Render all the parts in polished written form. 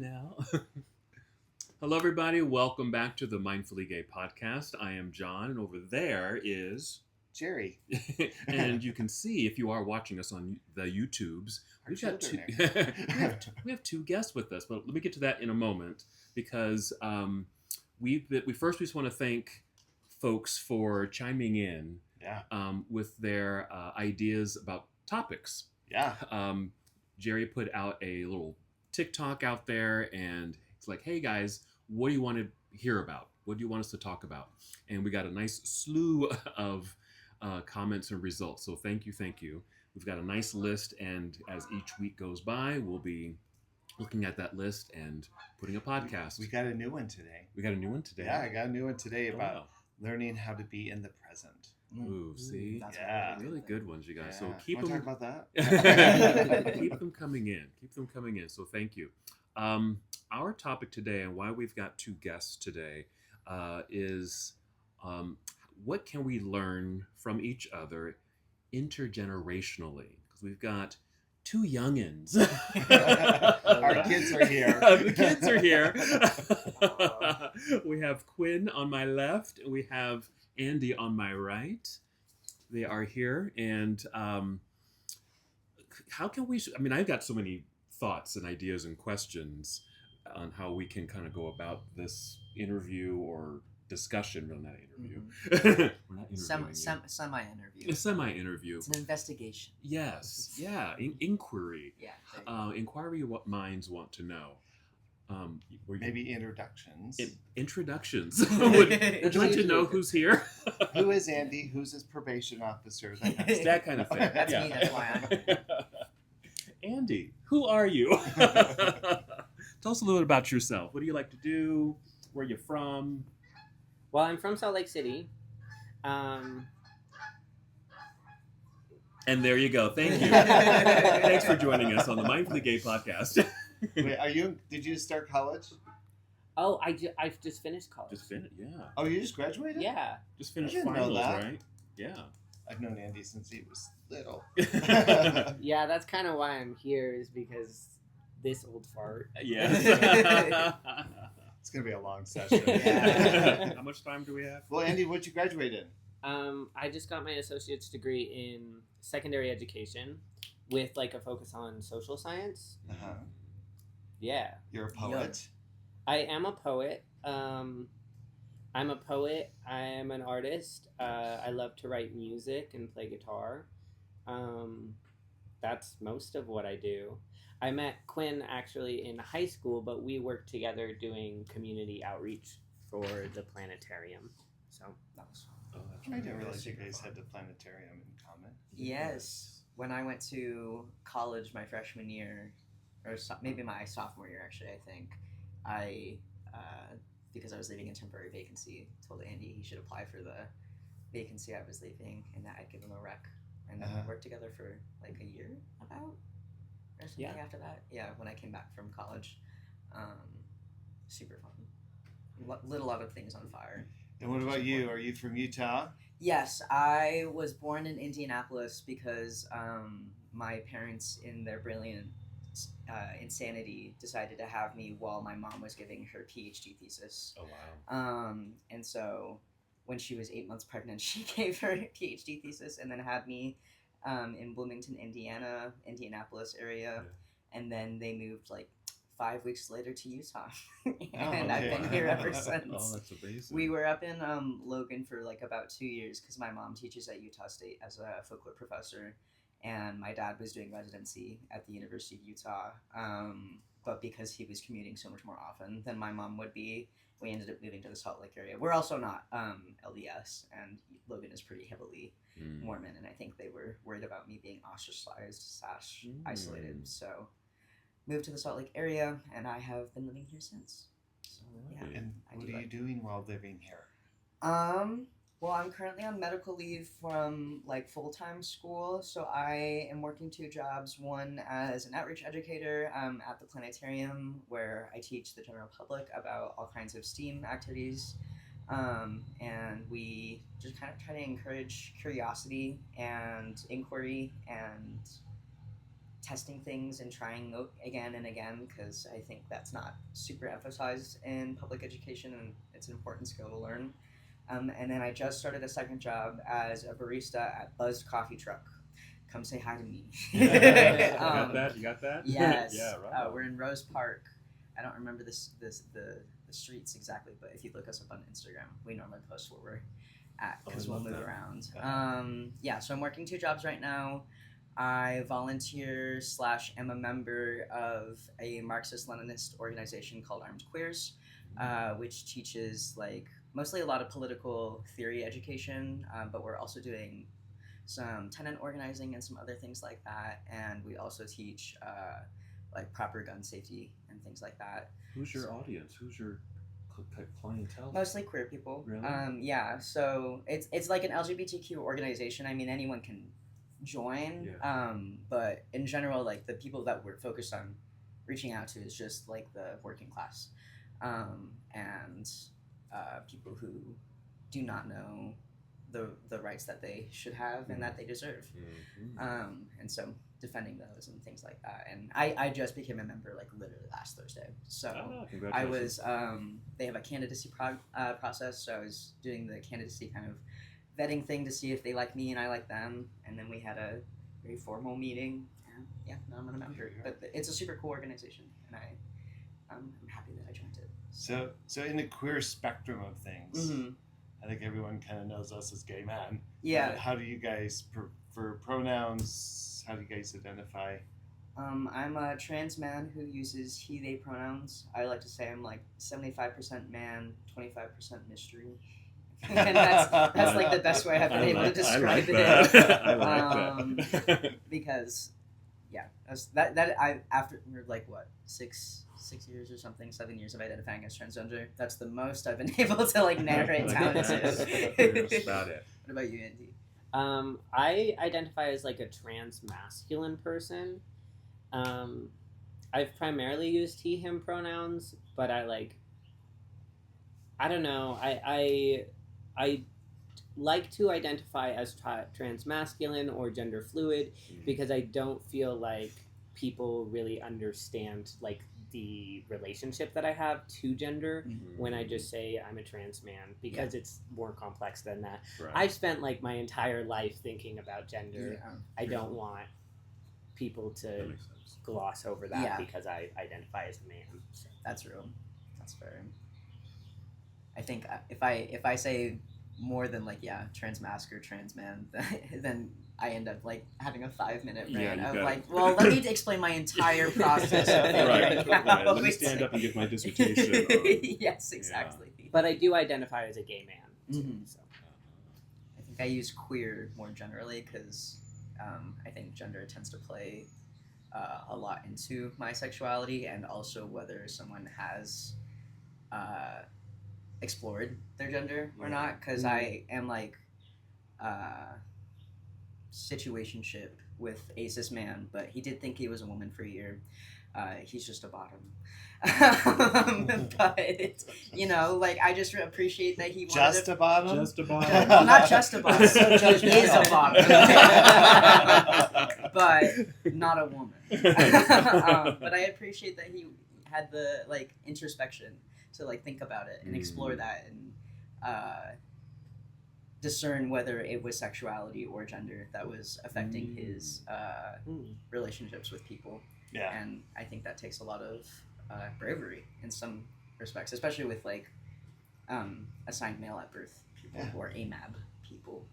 now. Hello, everybody. Welcome back to the Mindfully Gay podcast. I am John, and over there is Jerry. And you can see, if you are watching us on the YouTubes, Our we've got two. children we have two guests with us, but let me get to that in a moment because we just want to thank folks for chiming in with their ideas about topics. Yeah. Jerry put out a little TikTok out there, and it's like, hey guys, what do you want to hear about? What do you want us to talk about? And we got a nice slew of comments and results. So thank you. We've got a nice list, and as each week goes by, we'll be looking at that list and putting a podcast. We got a new one today. Yeah, I got a new one today about wow. learning how to be in the present. Ooh, see? That's Really good ones, you guys. Yeah. So keep Wanna them. talk about that? Keep them coming in. So thank you. Our topic today, and why we've got two guests today, is what can we learn from each other intergenerationally? Because we've got two youngins. Our kids are here. The kids are here. We have Quinn on my left, and we have Andi on my right. They are here, and how can we? I mean, I've got so many thoughts and ideas and questions on how we can kind of go about this interview or discussion. Well, not interview. Mm-hmm. We're not interviewing you. Semi-interview. A semi-interview. It's an investigation. Yes. Yeah. Inquiry. Yeah. Inquiry. What minds want to know. Maybe introductions. Introductions. Would you like to know who's here? Who is Andy? Who's his probation officer? That kind of thing. That's me. That's why I'm. Andi, who are you? Tell us a little bit about yourself. What do you like to do? Where are you from? Well, I'm from Salt Lake City. And there you go. Thank you. Thanks for joining us on the Mindfully Gay podcast. Wait, did you start college? Oh, I've just finished college. Just finished, yeah. Oh, you just graduated? Yeah. Just finished I didn't know finals, that. right? Yeah. I've known Andy since he was little. Yeah, that's kind of why I'm here, is because this old fart. Yes. It's going to be a long session. Yeah. How much time do we have? Well, Andy, what'd you graduate in? I just got my associate's degree in secondary education with like a focus on social science. Uh-huh. Yeah. You're a poet? I am a poet. I'm a poet. I am an artist. I love to write music and play guitar. That's most of what I do. I met Quinn actually in high school, but we worked together doing community outreach for the planetarium. So that was fun. Oh, that's I didn't really realize you guys had the planetarium in common. Yes. When I went to college my freshman year, or maybe my sophomore year, actually, I think, because I was leaving a temporary vacancy, told Andy he should apply for the vacancy I was leaving, and that I'd give him a rec. And then we worked together for like a year, about, or something after that. Yeah, when I came back from college. Super fun. Lit a lot of things on fire. And what about you? Are you from Utah? Yes, I was born in Indianapolis because my parents, in their brilliant insanity, decided to have me while my mom was giving her PhD thesis. Oh, wow. And so when she was 8 months pregnant, she gave her PhD thesis and then had me in Bloomington, Indianapolis area. Yeah. And then they moved like 5 weeks later to Utah. And I've been here ever since. Oh, that's amazing. We were up in Logan for like about 2 years because my mom teaches at Utah State as a folklore professor. And my dad was doing residency at the University of Utah. But because he was commuting so much more often than my mom would be, we ended up moving to the Salt Lake area. We're also not LDS, and Logan is pretty heavily Mormon, and I think they were worried about me being ostracized / isolated. So moved to the Salt Lake area, and I have been living here since. So, yeah. And what are you doing while living here? Well, I'm currently on medical leave from like full-time school, so I am working 2 jobs. One as an outreach educator at the planetarium, where I teach the general public about all kinds of STEAM activities, and we just kind of try to encourage curiosity and inquiry and testing things and trying again and again, because I think that's not super emphasized in public education, and it's an important skill to learn. And then I just started a second job as a barista at Buzzed Coffee Truck. Come say hi to me. You got that? You got that? Yes. Yeah, right. We're in Rose Park. I don't remember the streets exactly, but if you look us up on Instagram, we normally post where we're at because we'll move around. So I'm working 2 jobs right now. I volunteer / am a member of a Marxist-Leninist organization called Armed Queers, which teaches like mostly a lot of political theory education, but we're also doing some tenant organizing and some other things like that. And we also teach like proper gun safety and things like that. Who's your audience? Who's your clientele? Mostly queer people. Really? So it's like an LGBTQ organization. I mean, anyone can join. Yeah. But in general, like the people that we're focused on reaching out to is just like the working class, and people who do not know the rights that they should have and that they deserve. Mm-hmm. And so defending those and things like that. And I just became a member like literally last Thursday. So I was they have a candidacy process, so I was doing the candidacy kind of vetting thing to see if they like me and I like them, and then we had a very formal meeting, and now I'm a member. But it's a super cool organization, and I'm happy that I joined it. So in the queer spectrum of things, Mm-hmm. I think everyone kind of knows us as gay men. Yeah. How do you guys prefer pronouns? How do you guys identify? I'm a trans man who uses he, they pronouns. I like to say I'm like 75% man, 25% mystery. And that's like the best way I've been able to describe it. I like that. Because, that I after like what 6 years or something, 7 years of identifying as transgender. That's the most I've been able to like narrow it down to. That's about it. What about you, Andy? I identify as like a trans masculine person. I've primarily used he, him pronouns, but I don't know. I like to identify as trans masculine or gender fluid because I don't feel like people really understand like the relationship that I have to gender when I just say I'm a trans man, because it's more complex than that. Right. I've spent like my entire life thinking about gender. Yeah. I don't want people to That makes sense. gloss over that Yeah. because I identify as a man. So. That's real. That's fair. I think if I say more than like trans mask or trans man, then I end up like having a 5-minute rant of like, well, let me explain my entire process of Right. right. Let me stand up and give my dissertation. Yes, exactly. But I do identify as a gay man. Too, so. I think I use queer more generally because I think gender tends to play a lot into my sexuality, and also whether someone has explored their gender or not, because I am like situationship with a cis man, but he did think he was a woman for a year. He's just a bottom. But you know, like I just appreciate that he wanted Just a bottom? Just a bottom. well, not just a bottom. He is a bottom. But not a woman. But I appreciate that he had the like introspection to like think about it and explore that and discern whether it was sexuality or gender that was affecting his relationships with people. Yeah. And I think that takes a lot of bravery in some respects, especially with like assigned male at birth people or AMAB people.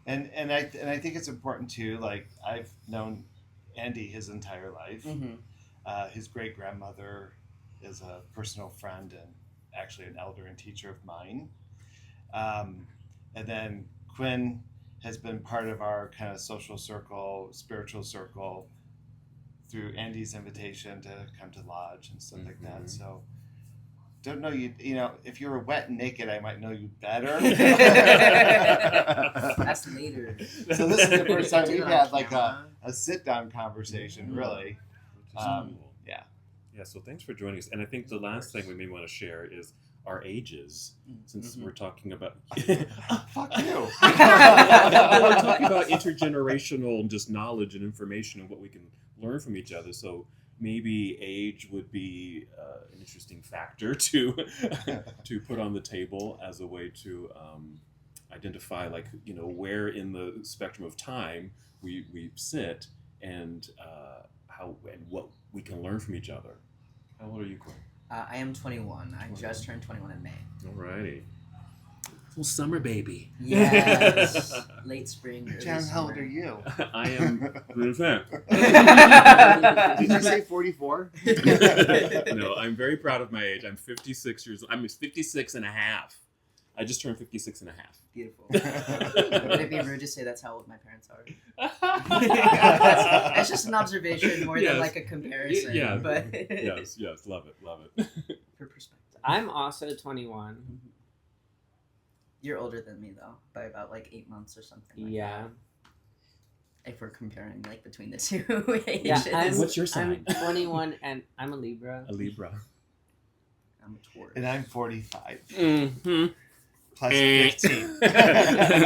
And I think it's important too. Like I've known Andy his entire life. His great grandmother is a personal friend and actually an elder and teacher of mine. And then Quinn has been part of our kind of social circle, spiritual circle, through Andy's invitation to come to Lodge and stuff like that. So don't know you know, if you were wet and naked, I might know you better. That's later. So this is the first time we've had like a sit down conversation, really. Yeah, so thanks for joining us. And I think the last thing we may want to share is our ages, since we're talking about Fuck you. we're talking about intergenerational just knowledge and information and what we can learn from each other. So maybe age would be an interesting factor to to put on the table as a way to identify, like, where in the spectrum of time we sit, and how and what we can learn from each other. How old are you, Quinn? I am 21. I just turned 21 in May. Alrighty. Little summer baby. Yes. Late spring. Early John, how old summer. are you? I am. Did you say 44? No, I'm very proud of my age. I'm 56 years old. I'm 56 and a half. I just turned 56 and a half. Beautiful. Would it be rude to say that's how old my parents are? That's just an observation more than like a comparison. Yeah. But Yes, love it. for perspective. I'm also 21. You're older than me though, by about like 8 months or something. Like Yeah. that, if we're comparing like between the two ages. Yeah, What's your sign? I'm 21 and I'm a Libra. A Libra. I'm a Taurus. And I'm 45. Mm-hmm. Plus 15.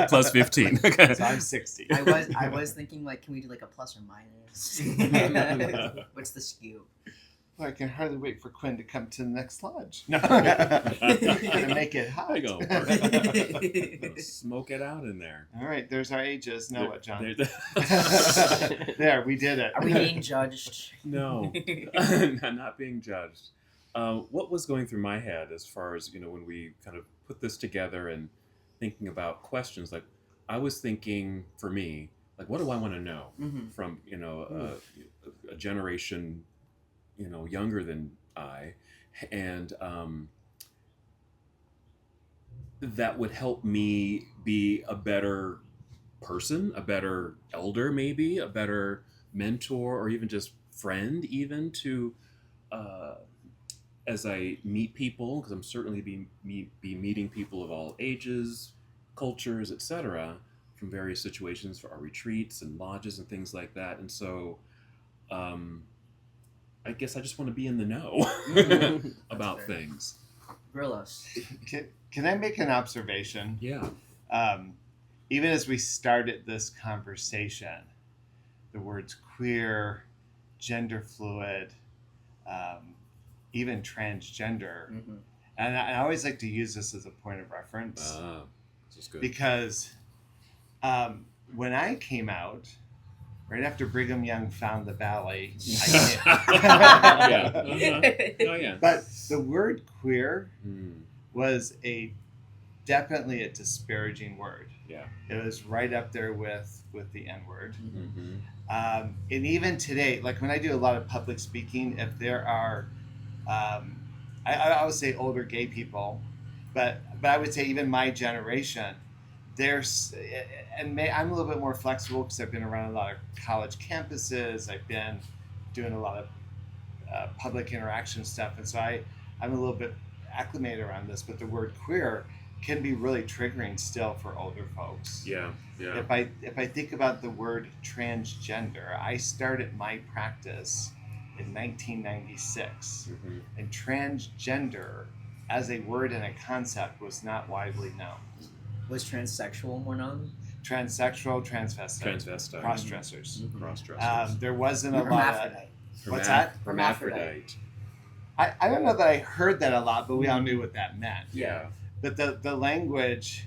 Plus 15. Okay. So I'm 60. I was thinking, like, can we do like a plus or minus? What's the skew? Well, I can hardly wait for Quinn to come to the next lodge. No. Gonna make it hot. There you go. Smoke it out in there. All right, there's our ages. Now what, John? There. There, we did it. Are we being judged? No, not being judged. What was going through my head as far as, when we kind of put this together and thinking about questions, like, I was thinking, for me, like, what do I want to know from, a generation, younger than I, and that would help me be a better person, a better elder, maybe a better mentor, or even just friend, even to as I meet people, because I'm certainly be meeting people of all ages, cultures, etc., from various situations for our retreats and lodges and things like that. And so I guess I just want to be in the know about fair. things. Grill us. Can I make an observation? Yeah. Even as we started this conversation, the words queer, gender fluid, even transgender, and I always like to use this as a point of reference This is good. because when I came out, right after Brigham Young found the Valley, Yeah. Oh yeah. but the word queer Mm. was definitely a disparaging word. Yeah. It was right up there with the N word. Mm-hmm. And even today, like when I do a lot of public speaking, if there are, I would say older gay people, but I would say even my generation, there's, and I'm a little bit more flexible because I've been around a lot of college campuses. I've been doing a lot of public interaction stuff, and so I'm a little bit acclimated around this. But the word queer can be really triggering still for older folks. Yeah. Yeah. If I think about the word transgender, I started my practice in 1996, and transgender as a word and a concept was not widely known. Was transsexual more known? Transsexual, transvestite, cross-dressers. Cross-dressers. There wasn't a lot of... What's that? Hermaphrodite. I don't know that I heard that a lot, but we all knew what that meant. Yeah. But the language,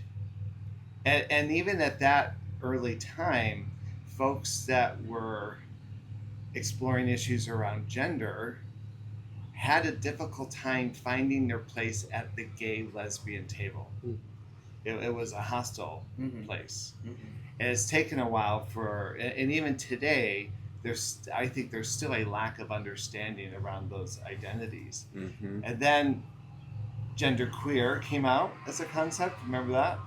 and even at that early time, folks that were exploring issues around gender had a difficult time finding their place at the gay lesbian table. It was a hostile place. And it's taken a while and even today, I think there's still a lack of understanding around those identities. And then genderqueer came out as a concept. Remember that?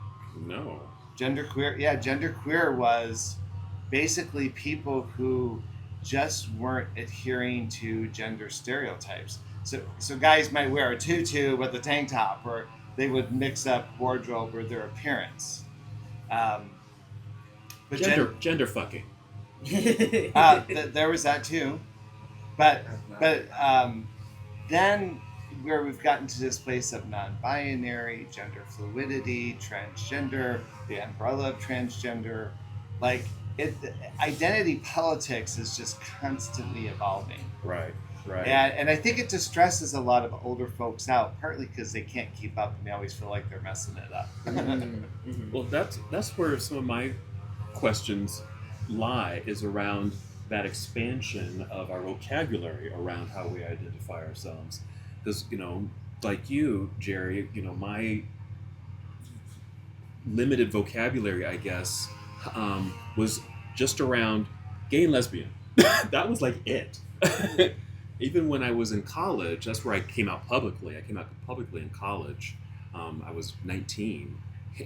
No. Genderqueer was basically people who just weren't adhering to gender stereotypes. So guys might wear a tutu with a tank top, or they would mix up wardrobe or their appearance. But Gender fucking. there was that too. But then where we've gotten to this place of non-binary, gender fluidity, transgender, the umbrella of transgender, like identity politics is just constantly evolving. Right. Right. And I think it distresses a lot of older folks out, partly because they can't keep up and they always feel like they're messing it up. Well, that's where some of my questions lie, is around that expansion of our vocabulary around how we identify ourselves. Because, like you, Jerry, my limited vocabulary, I guess, was just around gay and lesbian. That was like it. Even when I was in college, that's where I came out publicly. I came out publicly in college. I was 19,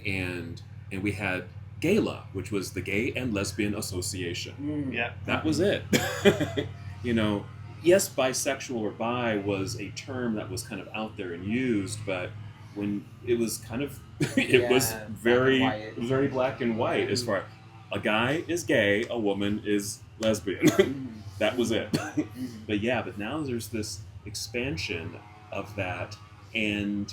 and we had GALA, which was the Gay and Lesbian Association. Yeah, that was it. Yes, bisexual or bi was a term that was kind of out there and used, but when it was kind of, it was very black and white as far. A guy is gay, a woman is lesbian. That was it. But now there's this expansion of that, and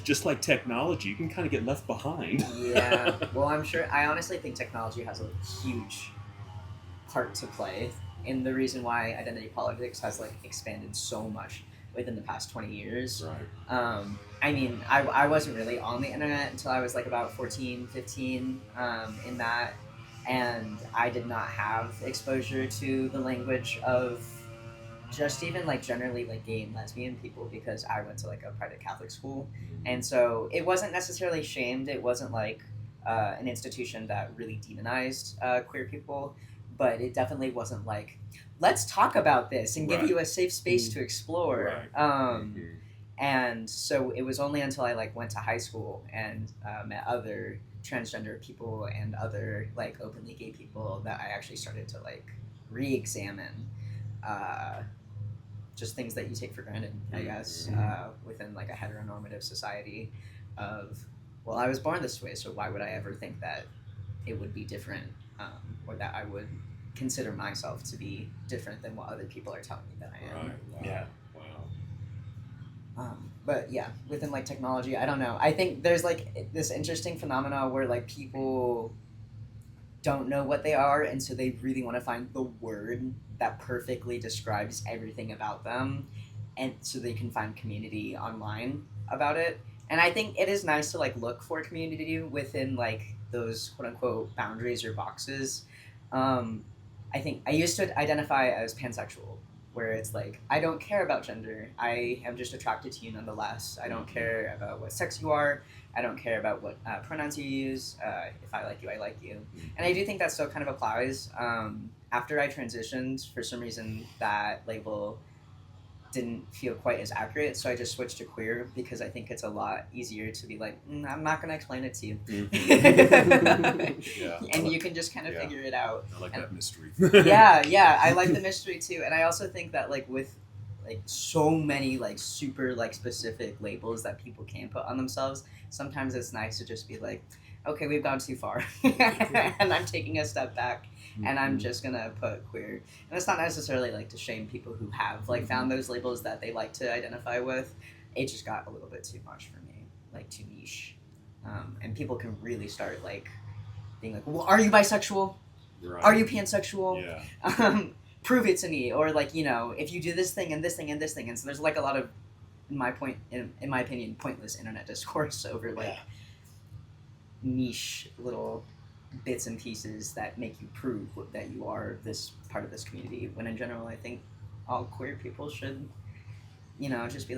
just like technology, you can kind of get left behind. Yeah. Well, I honestly think technology has a huge part to play in the reason why identity politics has expanded so much within the past 20 years. Right. I wasn't really on the internet until I was about 14, 15 in that, and I did not have exposure to the language of just even generally gay and lesbian people, because I went to a private Catholic school, and so it wasn't necessarily shamed. It wasn't an institution that really demonized queer people, but it definitely wasn't let's talk about this and give you a safe space to explore. Right. And so it was only until I went to high school and met other transgender people and other openly gay people that I actually started to re-examine just things that you take for granted, I guess, within a heteronormative society of, well, I was born this way, so why would I ever think that it would be different, or that I would consider myself to be different than what other people are telling me that I am. Right. Wow. Yeah. Wow. But yeah, within technology, I don't know. I think there's this interesting phenomena where people don't know what they are, and so they really want to find the word that perfectly describes everything about them, and so they can find community online about it. And I think it is nice to look for community within those quote unquote boundaries or boxes. I think I used to identify as pansexual, where it's I don't care about gender. I am just attracted to you nonetheless. I don't care about what sex you are. I don't care about what pronouns you use. If I like you, I like you. And I do think that still kind of applies. After I transitioned, for some reason, that label didn't feel quite as accurate, so I just switched to queer, because I think it's a lot easier to be I'm not going to explain it to you. And you can just kind of figure it out. I like that mystery. yeah, I like the mystery too. And I also think that with so many super specific labels that people can put on themselves, sometimes it's nice to just be okay, we've gone too far, and I'm taking a step back, and I'm just gonna put queer. And it's not necessarily to shame people who have found those labels that they like to identify with. It just got a little bit too much for me, too niche, and people can really start being well, are you bisexual? Right. Are you pansexual? Yeah. Prove it to me, or if you do this thing and this thing and this thing. And so there's a lot of, in my opinion, pointless internet discourse over niche little bits and pieces that make you prove that you are this part of this community, when in general I think all queer people should just be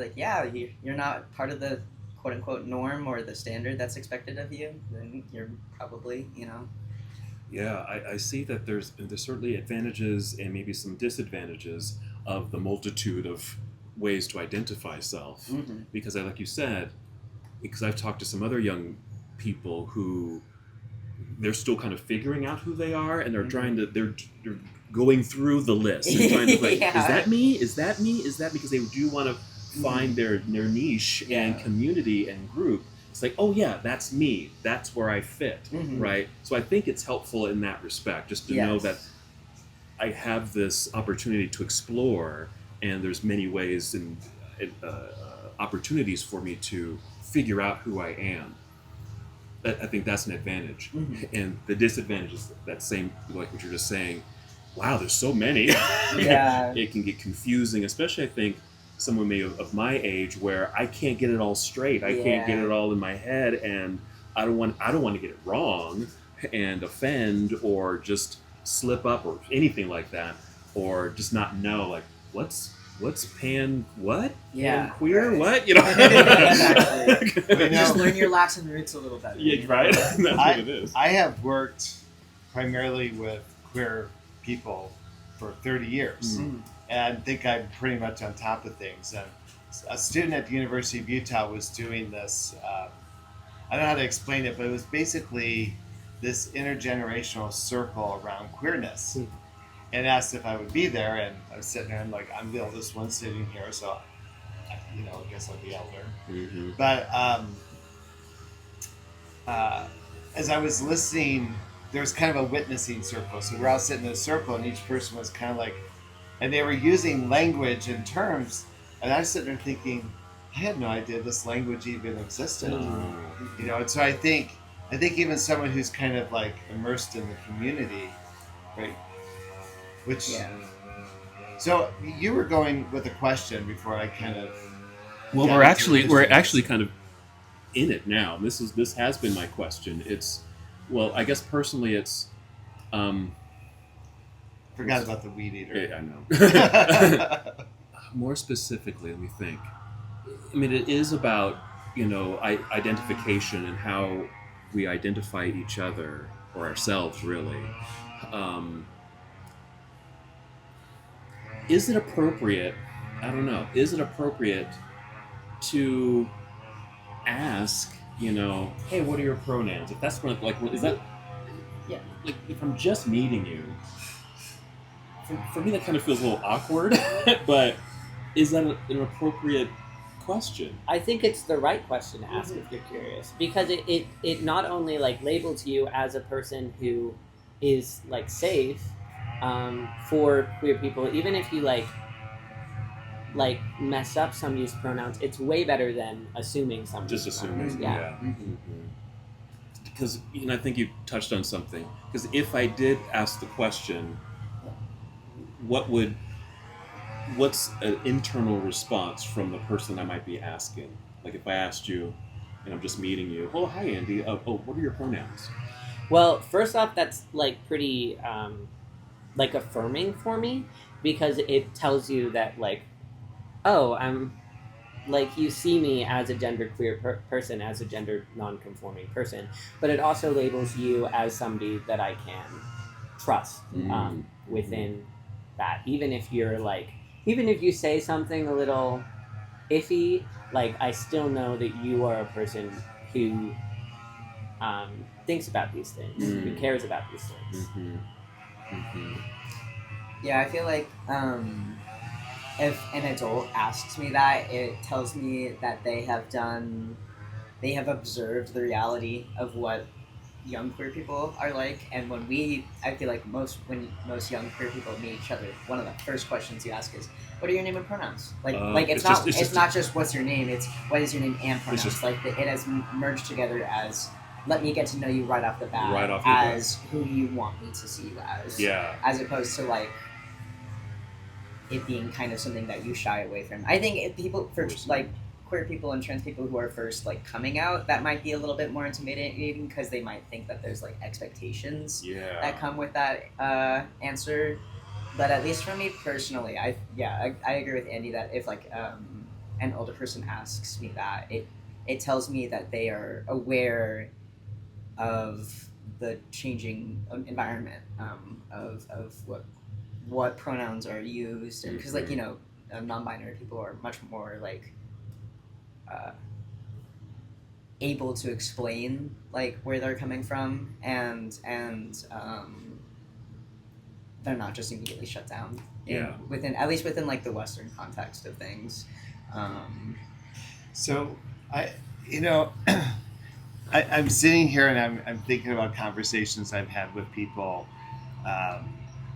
you're not part of the quote unquote norm or the standard that's expected of you, then you're probably Yeah, I see that there's certainly advantages and maybe some disadvantages of the multitude of ways to identify self. Because like you said, because I've talked to some other young people who they're still kind of figuring out who they are, and they're trying to they're going through the list and trying to is that me? Is that me? Is that, because they do want to find their niche and community and group. It's oh yeah, that's me. That's where I fit, right? So I think it's helpful in that respect, just to know that I have this opportunity to explore, and there's many ways, and opportunities for me to figure out who I am. I think that's an advantage. And the disadvantage is that same, like what you're just saying, wow, there's so many. Yeah. It can get confusing, especially I think someone maybe of my age where I can't get it all straight. I can't get it all in my head, and I don't want to get it wrong and offend or just slip up or anything like that, or just not know like what's pan what? Yeah. Pan queer Right. what? You know. Exactly. Just learn your Latin roots a little better. Yeah, right. That's what it is. I have worked primarily with queer people for 30 years, and think I'm pretty much on top of things. And a student at the University of Utah was doing this. I don't know how to explain it, but it was basically this intergenerational circle around queerness, and asked if I would be there. And I was sitting there, and like, I'm the oldest one sitting here, so I guess I'll be elder. But as I was listening, there was kind of a witnessing circle. So we're all sitting in a circle, and each person was kind of like, and they were using language and terms, and I was sitting there thinking, I had no idea this language even existed. And so I think even someone who's kind of like immersed in the community, right? Which, so you were going with a question before I kind of. Well, we're actually kind of in it now. This has been my question. It's, well, I guess personally, it's. Forgot about the weed eater. I know. More specifically, let me think. I mean, it is about identification and how we identify each other or ourselves, really. Is it appropriate? I don't know. Is it appropriate to ask, hey, what are your pronouns? If that's like, is that? Yeah. Like, if I'm just meeting you, for me that kind of feels a little awkward. But is that an appropriate question? I think it's the right question to ask if you're curious, because it not only like labels you as a person who is like safe for queer people, even if you like mess up some use of pronouns, it's way better than assuming some Just use of assuming, pronouns. Because I think you touched on something. Because if I did ask the question, what's an internal response from the person I might be asking? Like if I asked you, and I'm just meeting you, oh, hi, Andy. What are your pronouns? Well, first off, that's like pretty like affirming for me, because it tells you that like, oh, I'm like, you see me as a genderqueer person, as a gender non-conforming person, but it also labels you as somebody that I can trust within that. Even if you say something a little iffy, like, I still know that you are a person who thinks about these things, who cares about these things. Yeah, I feel like if an adult asks me that, it tells me that they have observed the reality of what young queer people are like. And I feel like when most young queer people meet each other, one of the first questions you ask is, what are your name and pronouns? It's not just what's your name, it's what is your name and pronouns. It has merged together as, let me get to know you right off the bat, as who you want me to see you as. Yeah. As opposed to like it being kind of something that you shy away from. I think if people, for like queer people and trans people who are first like coming out, that might be a little bit more intimidating, because they might think that there's like expectations that come with that answer. But at least for me personally, I agree with Andy that if like an older person asks me that, it tells me that they are aware of the changing environment of what pronouns are used, and because like non-binary people are much more like able to explain like where they're coming from, and they're not just immediately shut down within like the Western context of things. So I'm sitting here and I'm thinking about conversations I've had with people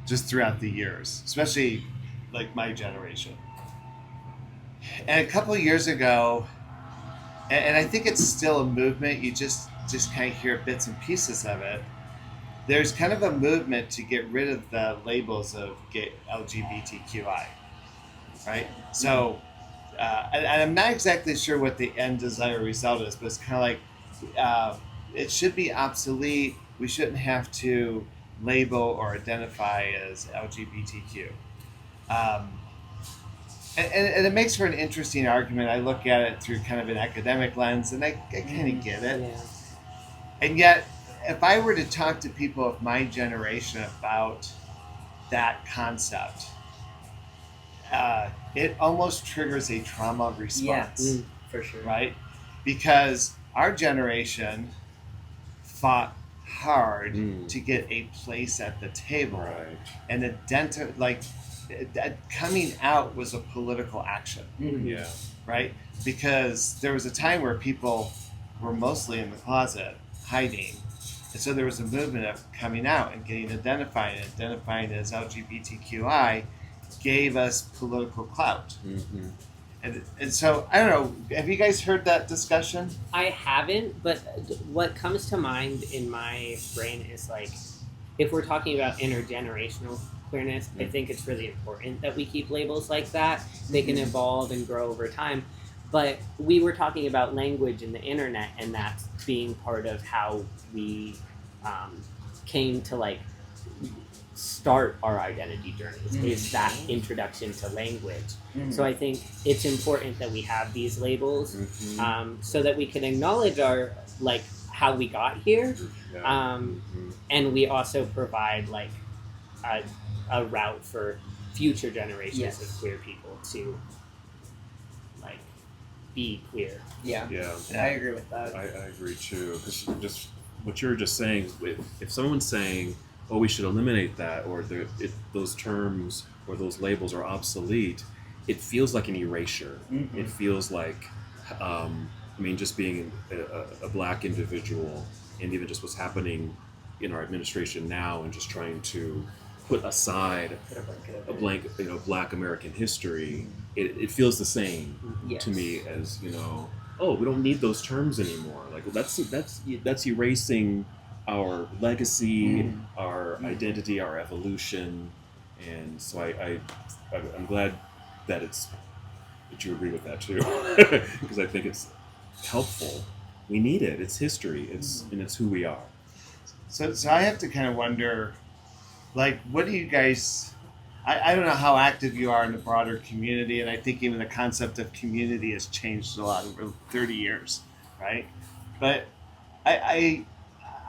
just throughout the years, especially like my generation. And a couple of years ago, and I think it's still a movement, you just kind of hear bits and pieces of it. There's kind of a movement to get rid of the labels of LGBTQI, right? So, and I'm not exactly sure what the end desired result is, but it's kind of like it should be obsolete. We shouldn't have to label or identify as LGBTQ. And it makes for an interesting argument. I look at it through kind of an academic lens, and I kind of get it. Yeah. And yet, if I were to talk to people of my generation about that concept, it almost triggers a trauma response. Yeah, for sure. Right? Because our generation fought hard to get a place at the table. Right. And coming out was a political action. Yeah. Right? Because there was a time where people were mostly in the closet, hiding. And so there was a movement of coming out and getting identifying as LGBTQI gave us political clout. Mm-hmm. And so, I don't know, have you guys heard that discussion? I haven't, but what comes to mind in my brain is like, if we're talking about intergenerational queerness, I think it's really important that we keep labels like that. They can evolve and grow over time. But we were talking about language and the internet, and that being part of how we came to like start our identity journeys, is that introduction to language. So I think it's important that we have these labels so that we can acknowledge our like how we got here, and we also provide like a route for future generations of queer people to like be queer. Yeah. Yeah. I agree with that. I agree too, because just what you're just saying, if someone's saying, "Oh, we should eliminate that," or those terms or those labels are obsolete, it feels like an erasure. It feels like, I mean, just being a black individual, and even just what's happening in our administration now, and just trying to put aside a blank, Black American history, it feels the same to me as, oh, we don't need those terms anymore. Like that's erasing our legacy, our identity, our evolution, and so I'm glad that you agree with that too, because I think it's helpful. We need it. It's history. And it's who we are. So I have to kind of wonder, like, what do you guys? I don't know how active you are in the broader community, and I think even the concept of community has changed a lot over 30 years, right? But I'm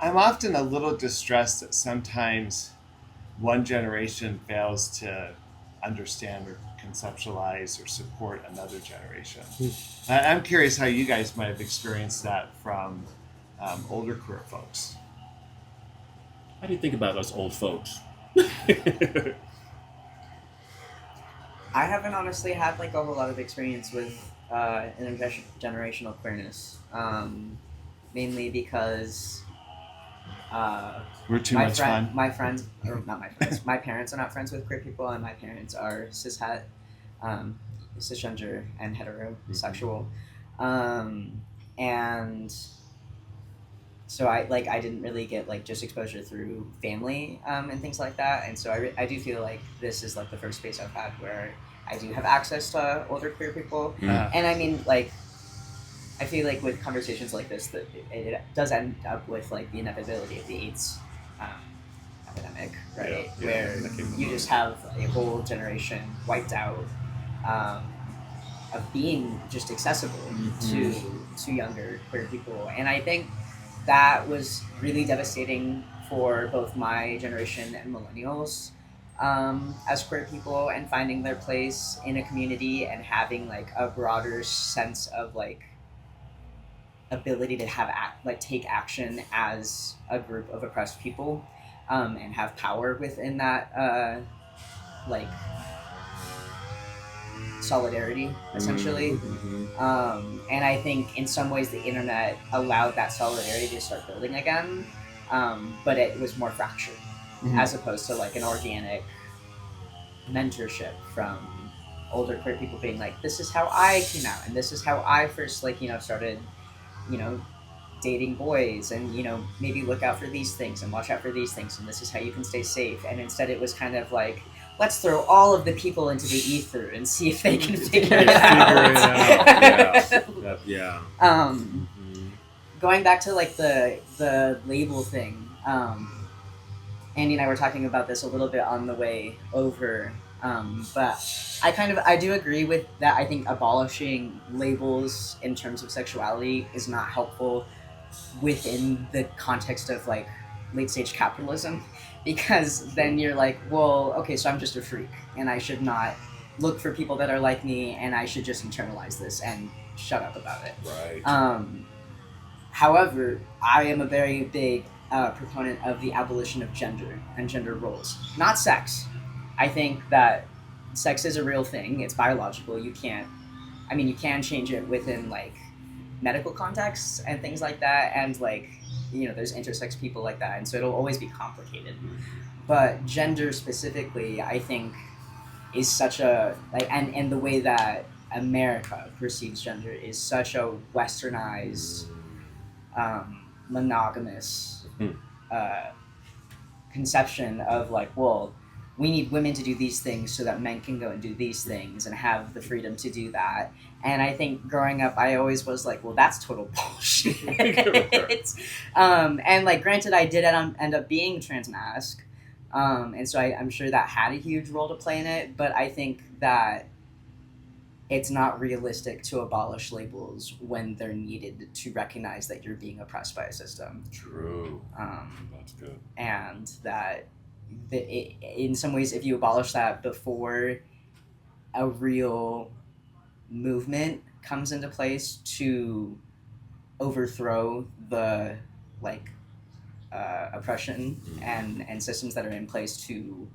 often a little distressed that sometimes one generation fails to understand or conceptualize or support another generation. I'm curious how you guys might have experienced that from older queer folks. How do you think about us old folks? I haven't honestly had like a whole lot of experience with intergenerational queerness, mainly because we're too much fun. My friends, or not my friends, my parents are not friends with queer people, and my parents are cisgender and heterosexual, and so I didn't really get like just exposure through family and things like that, and so I do feel like this is like the first space I've had where I do have access to older queer people, and I mean like I feel like with conversations like this that it does end up with like the inevitability of the AIDS epidemic, right? Where you just have a whole generation wiped out of being just accessible to younger queer people, and I think that was really devastating for both my generation and millennials as queer people, and finding their place in a community and having like a broader sense of like ability to have take action as a group of oppressed people, and have power within that like solidarity essentially. And I think in some ways the internet allowed that solidarity to start building again, but it was more fractured as opposed to like an organic mentorship from older queer people being like, this is how I came out, and this is how I first like started, dating boys, and maybe look out for these things and watch out for these things, and this is how you can stay safe. And instead it was kind of like, let's throw all of the people into the ether and see if they can figure it out. Yeah. Going back to like the label thing, Andy and I were talking about this a little bit on the way over, but I do agree with that. I think abolishing labels in terms of sexuality is not helpful within the context of like late stage capitalism, because then you're like, well, okay, so I'm just a freak and I should not look for people that are like me, and I should just internalize this and shut up about it. Right. However, I am a very big proponent of the abolition of gender and gender roles, not sex. I think that sex is a real thing. It's biological. You can change it within like medical contexts and things like that, and like there's intersex people like that, and so it'll always be complicated. But gender specifically, I think, is such a and the way that America perceives gender is such a westernized, monogamous conception of like, well, we need women to do these things so that men can go and do these things and have the freedom to do that. And I think growing up, I always was like, well, that's total bullshit. And like, granted, I did end up being transmasc, and so I'm sure that had a huge role to play in it. But I think that it's not realistic to abolish labels when they're needed to recognize that you're being oppressed by a system. True. That's good. And that in some ways, if you abolish that before a real movement comes into place to overthrow the oppression and systems that are in place to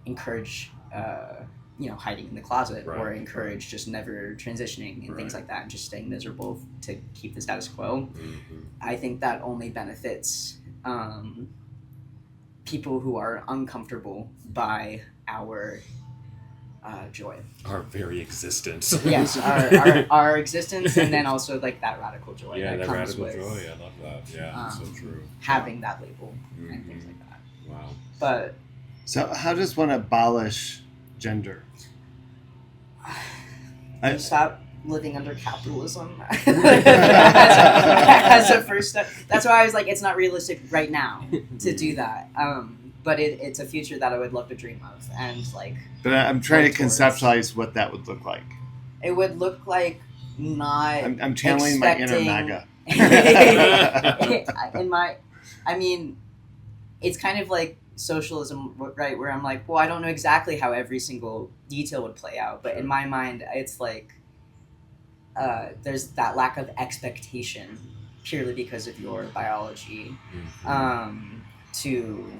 encourage hiding in the closet, or encourage just never transitioning and things like that, and just staying miserable to keep the status quo. I think that only benefits people who are uncomfortable by our joy. Our very existence. Yes, our existence, and then also like that radical joy. Yeah, that comes radical with, joy. I love that. Yeah, so true. Having that label and things like that. Wow. But so, how does one abolish gender? Stop living under capitalism as a first step. That's why I was like, it's not realistic right now to do that. But it's a future that I would love to dream of, and like. But I'm trying to conceptualize what that would look like. It would look like not. I'm channeling my inner MAGA. It's kind of like socialism, right? Where I'm like, well, I don't know exactly how every single detail would play out, but in my mind, it's like there's that lack of expectation purely because of your biology to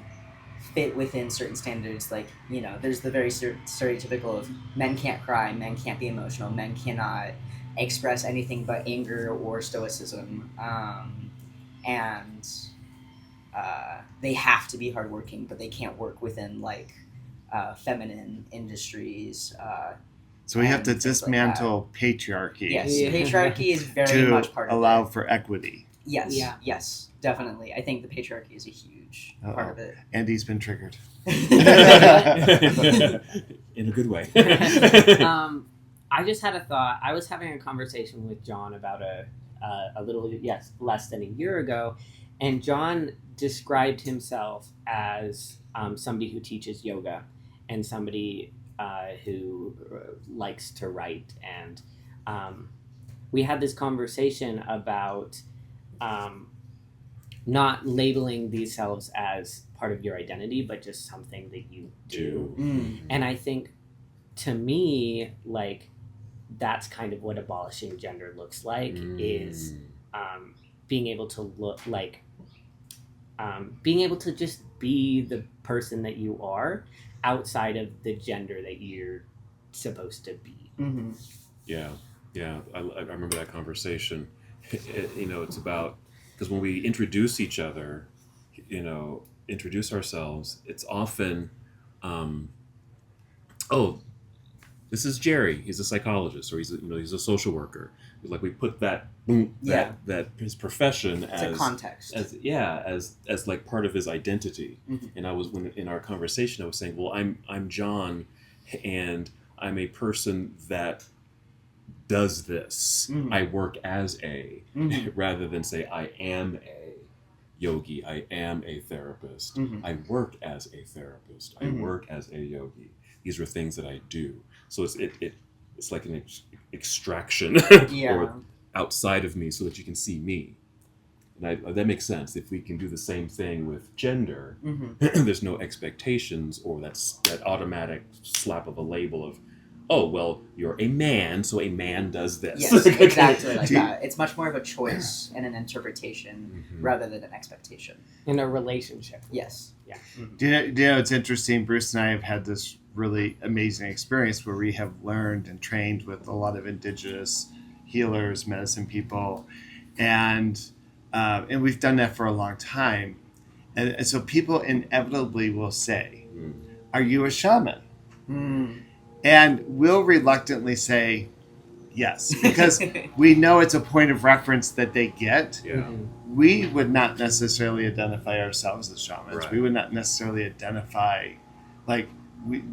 fit within certain standards. Like, there's the very stereotypical of men can't cry, men can't be emotional, men cannot express anything but anger or stoicism, and they have to be hardworking, but they can't work within like feminine industries. So we have to dismantle patriarchy. Yes, patriarchy is very much part of it. To allow for equity. Yes, yes, definitely. I think the patriarchy is a huge part of it. Andy's been triggered. In a good way. I just had a thought. I was having a conversation with John about a little, less than a year ago, and John described himself as somebody who teaches yoga and somebody who likes to write. And we had this conversation about not labeling these selves as part of your identity, but just something that you do. And I think, to me, like, that's kind of what abolishing gender looks like, is being able to look like, being able to just be the person that you are outside of the gender that you're supposed to be. Yeah. I remember that conversation. It's about, because when we introduce each other, introduce ourselves, it's often, this is Jerry. He's a psychologist, or he's a social worker. Like we put that that his profession It's as a context. as like part of his identity. Mm-hmm. And I was when in our conversation I was saying, well, I'm John, and I'm a person that does this. Mm-hmm. I work as a rather than say I am a yogi. I am a therapist. Mm-hmm. I work as a therapist. I work as a yogi. These are things that I do. So it's like an extraction or outside of me so that you can see me. And that makes sense. If we can do the same thing with gender, there's no expectations or that automatic slap of a label of, oh, well, you're a man, so a man does this. Yes, exactly like that. It's much more of a choice and an interpretation rather than an expectation. In a relationship. Yes. Yeah. Do you know, it's interesting, Bruce and I have had this really amazing experience where we have learned and trained with a lot of indigenous healers, medicine people, and we've done that for a long time. And so people inevitably will say, are you a shaman? And we'll reluctantly say yes, because we know it's a point of reference that they get. Yeah. We would not necessarily identify ourselves as shamans. Right. We would not necessarily identify, like,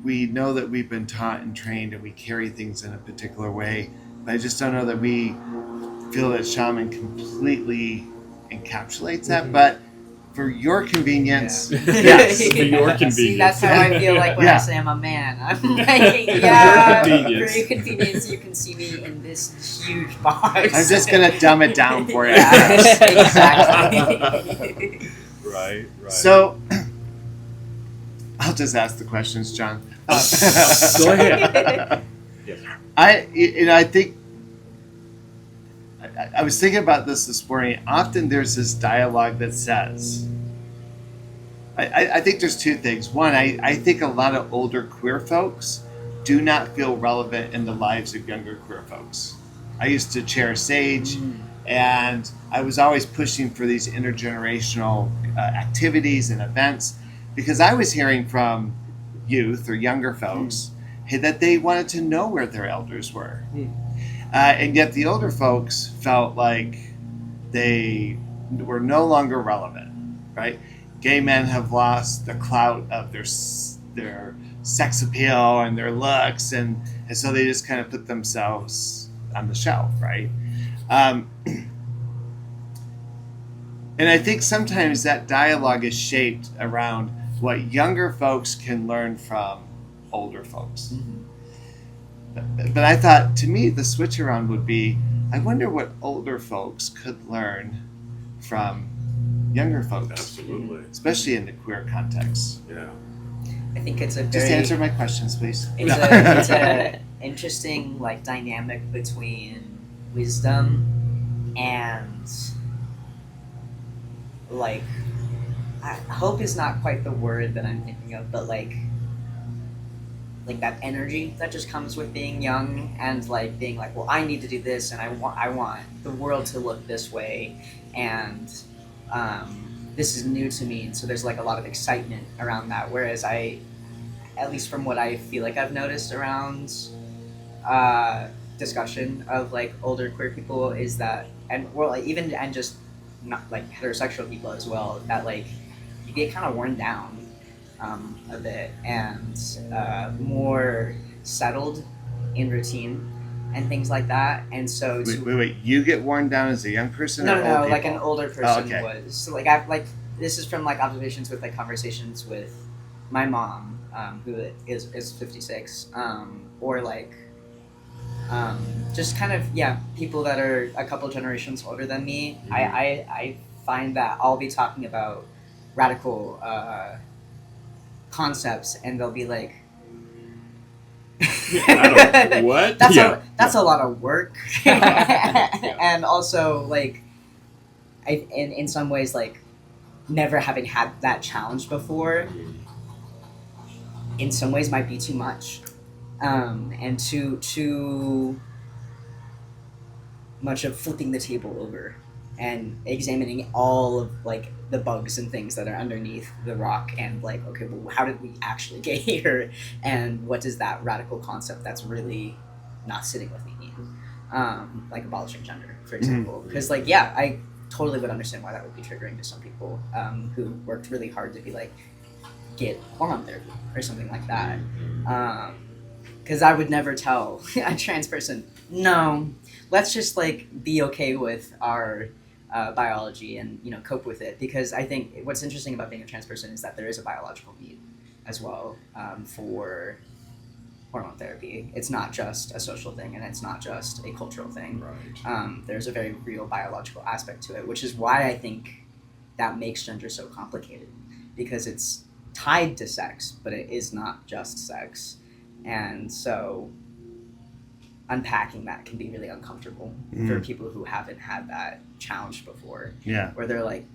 we know that we've been taught and trained and we carry things in a particular way, but I just don't know that we feel that shaman completely encapsulates that. But for your convenience, yes. For your convenience. See, that's how I feel like when I say I'm a man. I'm like, for your convenience, you can see me in this huge box. I'm just going to dumb it down for you. Exactly. Right. So, I'll just ask the questions, John. Go ahead. Yes. I think I was thinking about this morning. Often there's this dialogue that says, I think there's two things. One, I think a lot of older queer folks do not feel relevant in the lives of younger queer folks. I used to chair SAGE, and I was always pushing for these intergenerational activities and events, because I was hearing from youth or younger folks that they wanted to know where their elders were. And yet the older folks felt like they were no longer relevant, right? Gay men have lost the clout of their sex appeal and their looks, and so they just kind of put themselves on the shelf, right? And I think sometimes that dialogue is shaped around what younger folks can learn from older folks. But I thought, to me, the switch around would be, I wonder what older folks could learn from younger folks. Absolutely. Especially in the queer context. Yeah. I think it's a Just very... answer my questions, please. It's a interesting dynamic between wisdom and hope is not quite the word that I'm thinking of, but like that energy that just comes with being young and being like, well, I need to do this, and I want the world to look this way, and this is new to me, and so there's a lot of excitement around that. Whereas at least from what I feel like I've noticed around discussion of older queer people is that, and just not heterosexual people as well, that you get kind of worn down a bit and more settled in routine and things like that, and so wait, you get worn down as a young person? No, or old like people? an older person okay. was. So this is from observations with conversations with my mom, who is 56, or just kind of people that are a couple generations older than me. I find that I'll be talking about radical concepts, and they'll be like, what? That's a lot of work. And also in some ways never having had that challenge before in some ways might be too much, and too much of flipping the table over. and examining all of like the bugs and things that are underneath the rock, and like, okay, well, how did we actually get here, and what does that radical concept that's really not sitting with me mean? Like abolishing gender, for example, because like, yeah, I totally would understand why that would be triggering to some people who worked really hard to be like, get hormone therapy or something like that. Because I would never tell a trans person, no, let's just like be okay with our biology and, you know, cope with it. Because I think what's interesting about being a trans person is that there is a biological need as well for hormone therapy. It's not just a social thing, and it's not just a cultural thing. Right. There's a very real biological aspect to it, which is why I think that makes gender so complicated, because it's tied to sex, but it is not just sex. And so unpacking that can be really uncomfortable for people who haven't had that challenge before. Yeah. Where they're like,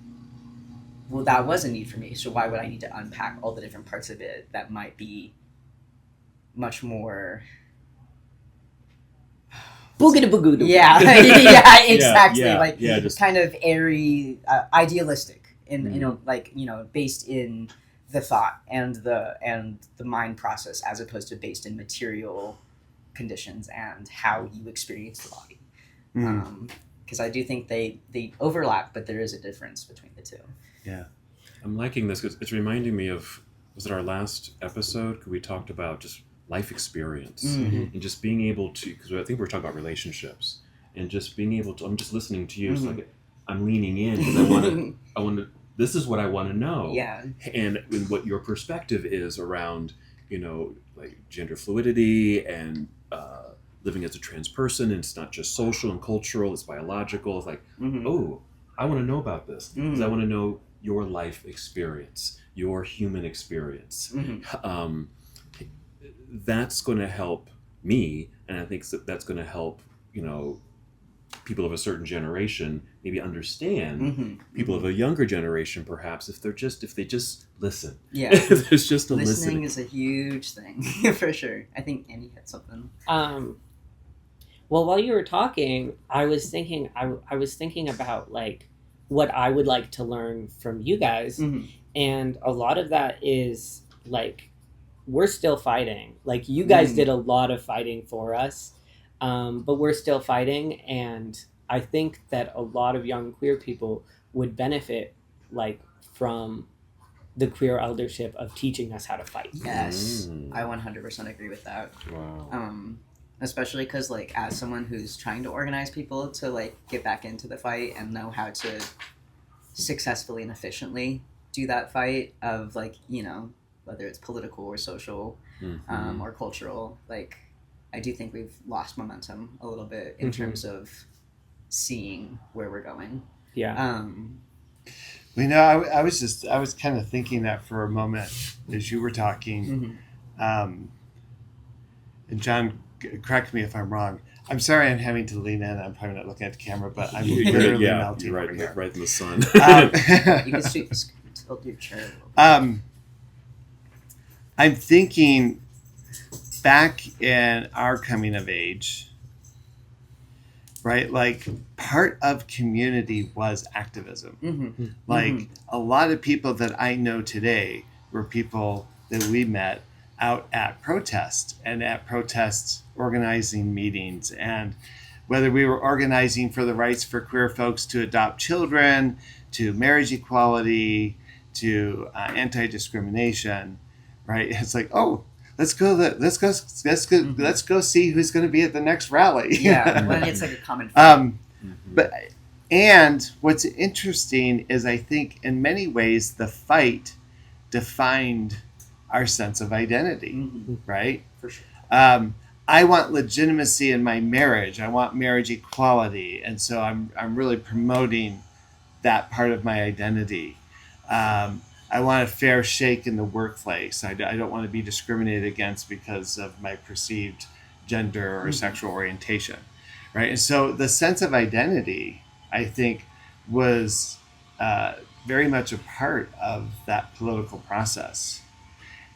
well, that was a need for me, so why would I need to unpack all the different parts of it that might be much more boogada. Yeah, yeah, exactly. Just kind of airy, idealistic, in you know, like, you know, based in the thought and the mind process, as opposed to based in material conditions and how you experience the body. Because I do think they overlap, but there is a difference between the two. Yeah, I'm liking this because it's reminding me of, was it our last episode? We talked about just life experience and just being able to, because I think we were talking about relationships, and just being able to, I'm just listening to you, so like I'm leaning in because I want to, this is what I want to know. Yeah. And what your perspective is around, you know, like gender fluidity and living as a trans person, and it's not just social and cultural, it's biological. It's like, oh, I want to know about this because I want to know your life experience, your human experience. That's going to help me, and I think that's going to help, you know, people of a certain generation maybe understand people of a younger generation, perhaps, if they just listen. Yeah. There's just a listening listening. is a huge thing for sure. I think Andi had something. Well, while you were talking, I was thinking about like what I would like to learn from you guys, and a lot of that is like, we're still fighting. Like, you guys did a lot of fighting for us, but we're still fighting, and I think that a lot of young queer people would benefit like from the queer eldership of teaching us how to fight. Yes, I 100% agree with that. Wow. Especially because, like, as someone who's trying to organize people to like get back into the fight and know how to successfully and efficiently do that fight of, like, you know, whether it's political or social or cultural, like, I do think we've lost momentum a little bit in terms of seeing where we're going. Yeah. you know, I was kind of thinking that for a moment as you were talking, and John, correct me if I'm wrong. I'm sorry I'm having to lean in. I'm probably not looking at the camera, but I'm literally melting right, over here. right in the sun. You can tilt your chair a little bit. I'm thinking back in our coming of age, right? Like, part of community was activism. Like, a lot of people that I know today were people that we met out at protests and at protests organizing meetings, and whether we were organizing for the rights for queer folks to adopt children, to marriage equality, to anti-discrimination, right? It's like, oh, let's go see who's going to be at the next rally. Yeah, when it's like a common thing. And what's interesting is, I think in many ways the fight defined our sense of identity, right? For sure. I want legitimacy in my marriage. I want marriage equality, and so I'm really promoting that part of my identity. I want a fair shake in the workplace. I don't want to be discriminated against because of my perceived gender or sexual orientation, right? And so the sense of identity, I think, was very much a part of that political process.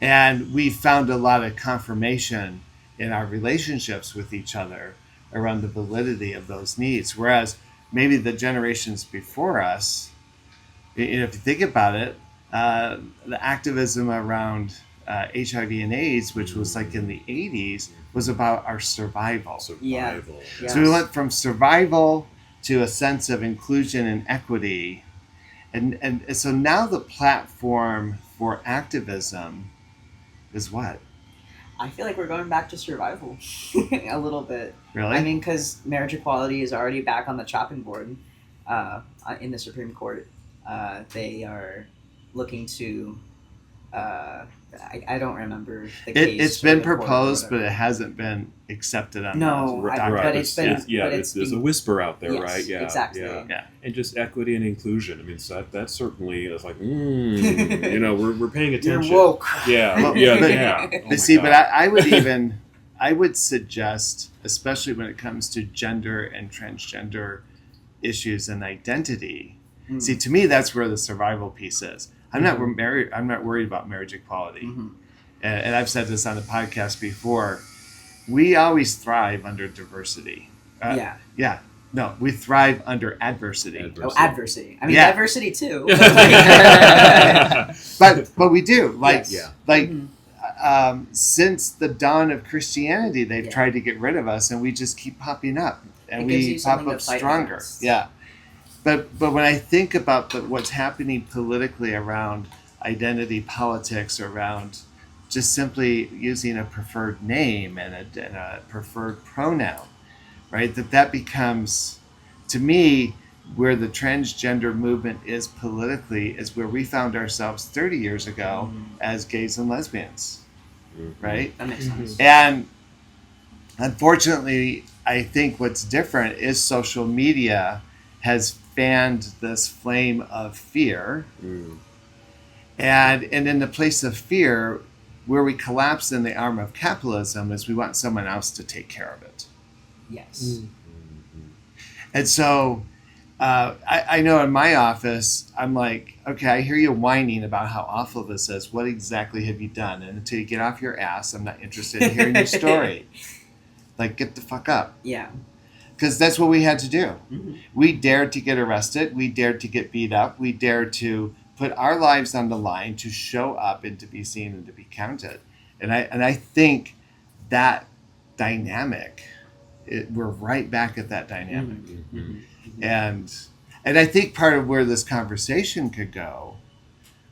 And we found a lot of confirmation in our relationships with each other around the validity of those needs. Whereas maybe the generations before us, you know, if you think about it, the activism around HIV and AIDS, which was like in the 80s, was about our survival. Survival. Yeah. So we went from survival to a sense of inclusion and equity. And so now the platform for activism is what? I feel like we're going back to survival a little bit. Really? I mean, because marriage equality is already back on the chopping board in the Supreme Court. They are looking to. I don't remember the case. It's been proposed, but it hasn't been accepted on No, the Right. but it's been. yeah, but it's there's a been, whisper out there, yes, right? Yeah, exactly. yeah. And just equity and inclusion. I mean, so that certainly is like, you know, we're paying You're attention. woke. Yeah, Well, yeah, but- yeah. Oh my See, God. but I would suggest, especially when it comes to gender and transgender issues and identity. Mm. See, to me, that's where the survival piece is. I'm not worried about marriage equality, Mhm. and I've said this on the podcast before. We always thrive under diversity. Yeah. No, we thrive under adversity. Oh, adversity. I mean, Yeah. diversity too. But we do Yes. since the dawn of Christianity, they've Yeah. tried to get rid of us, and we just keep popping up, and It gives we you pop something to up fight stronger. against. Yeah, but when I think about what's happening politically around identity politics, around just simply using a preferred name and a preferred pronoun, right? That becomes, to me, where the transgender movement is politically is where we found ourselves 30 years ago as gays and lesbians, right? That makes sense. And unfortunately, I think what's different is social media has fanned this flame of fear. And in the place of fear, where we collapse in the arm of capitalism is we want someone else to take care of it. Yes. And so I know in my office, I'm like, okay, I hear you whining about how awful this is. What exactly have you done? And until you get off your ass, I'm not interested in hearing your story. Like, get the fuck up. Yeah. Because that's what we had to do. Mhm. We dared to get arrested. We dared to get beat up. We dared to put our lives on the line to show up and to be seen and to be counted. And I think that dynamic, we're right back at that dynamic. And I think part of where this conversation could go,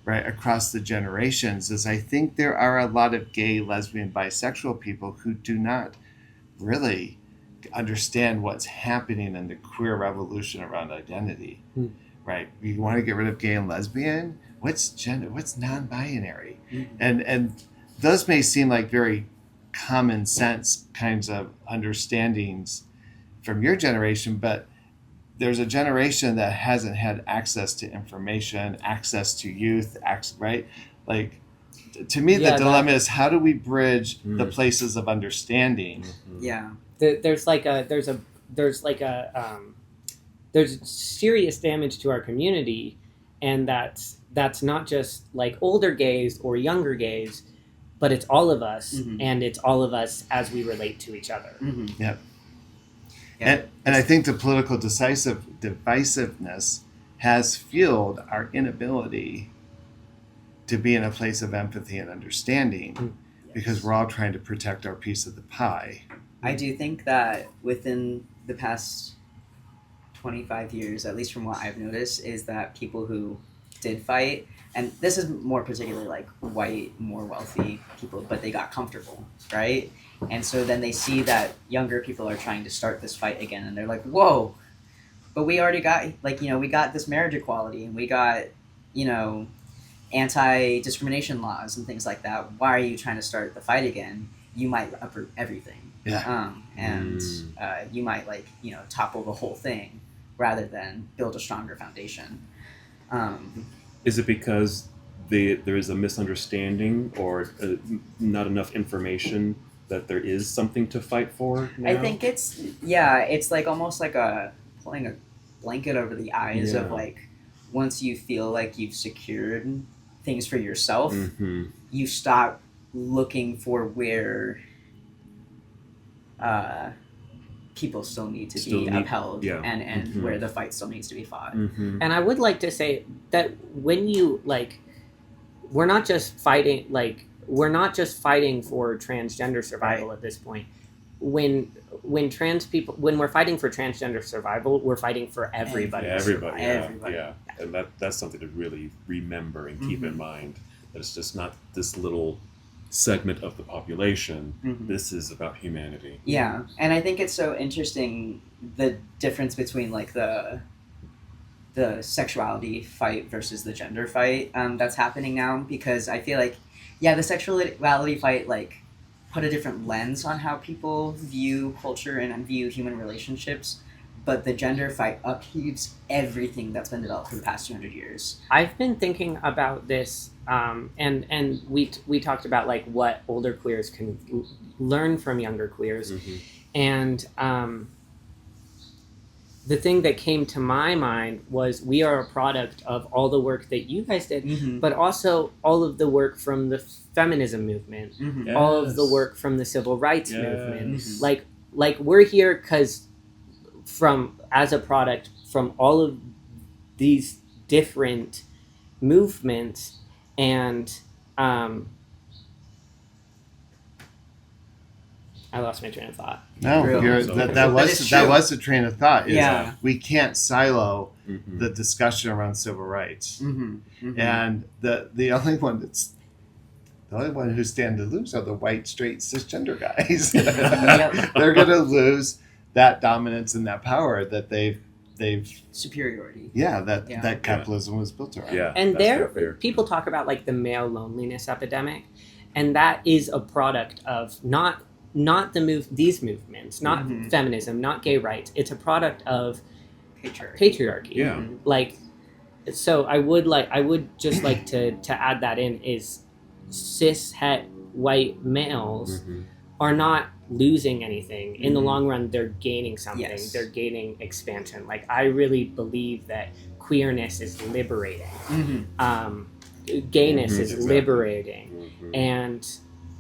right, across the generations is I think there are a lot of gay, lesbian, bisexual people who do not really understand what's happening in the queer revolution around identity. Right? You want to get rid of gay and lesbian? What's gender? What's non-binary? And those may seem like very common sense kinds of understandings from your generation, but there's a generation that hasn't had access to information, access to youth, right? Like, to me, the dilemma is how do we bridge the places of understanding? Yeah. There's serious damage to our community, and that's not just like older gays or younger gays, but it's all of us, and it's all of us as we relate to each other. Yep. Yeah. And I think the political divisiveness has fueled our inability to be in a place of empathy and understanding because we're all trying to protect our piece of the pie. I do think that within the past 25 years, at least from what I've noticed, is that people who did fight, and this is more particularly like white, more wealthy people, but they got comfortable, right? And so then they see that younger people are trying to start this fight again, and they're like, whoa, but we already got, we got this marriage equality, and we got, anti-discrimination laws and things like that. Why are you trying to start the fight again? You might uproot everything. Yeah. You might topple the whole thing rather than build a stronger foundation. Is it because there is a misunderstanding or not enough information that there is something to fight for now? I think it's like almost like pulling a blanket over the eyes of once you feel like you've secured things for yourself, you stop looking for where people still need to Still be need- upheld, yeah. and where the fight still needs to be fought. Mm-hmm. And I would like to say that when you we're not just fighting for transgender survival at this point. When trans people, when we're fighting for transgender survival, we're fighting for everybody. Yeah, everybody, Everybody. yeah. And that's something to really remember and keep in mind, that it's just not this little segment of the population. This is about humanity. Yeah, and I think it's so interesting, the difference between like the sexuality fight versus the gender fight that's happening now, because I feel like, yeah, the sexuality fight like put a different lens on how people view culture and view human relationships, but the gender fight upheaves everything that's been developed for the past 200 years. I've been thinking about this, and we talked about like what older queers can learn from younger queers, and the thing that came to my mind was we are a product of all the work that you guys did, but also all of the work from the feminism movement, all of the work from the civil rights movement. Like we're here because as a product from all of these different movements, and I lost my train of thought. No, Really? that was the train of thought. Is Yeah. we can't silo the discussion around civil rights, and the only one who stand to lose are the white, straight, cisgender guys. They're going to lose that dominance and that power that they've superiority. that capitalism was built around. Yeah, And that's fair. people talk about like the male loneliness epidemic, and that is a product of not these movements, not feminism, not gay rights. It's a product of patriarchy. Yeah. Like, so I would just like to add that in is cis het white males are not losing anything. In the long run, they're gaining something. Yes. They're gaining expansion. Like, I really believe that queerness is liberating. Gayness is Exactly. liberating. And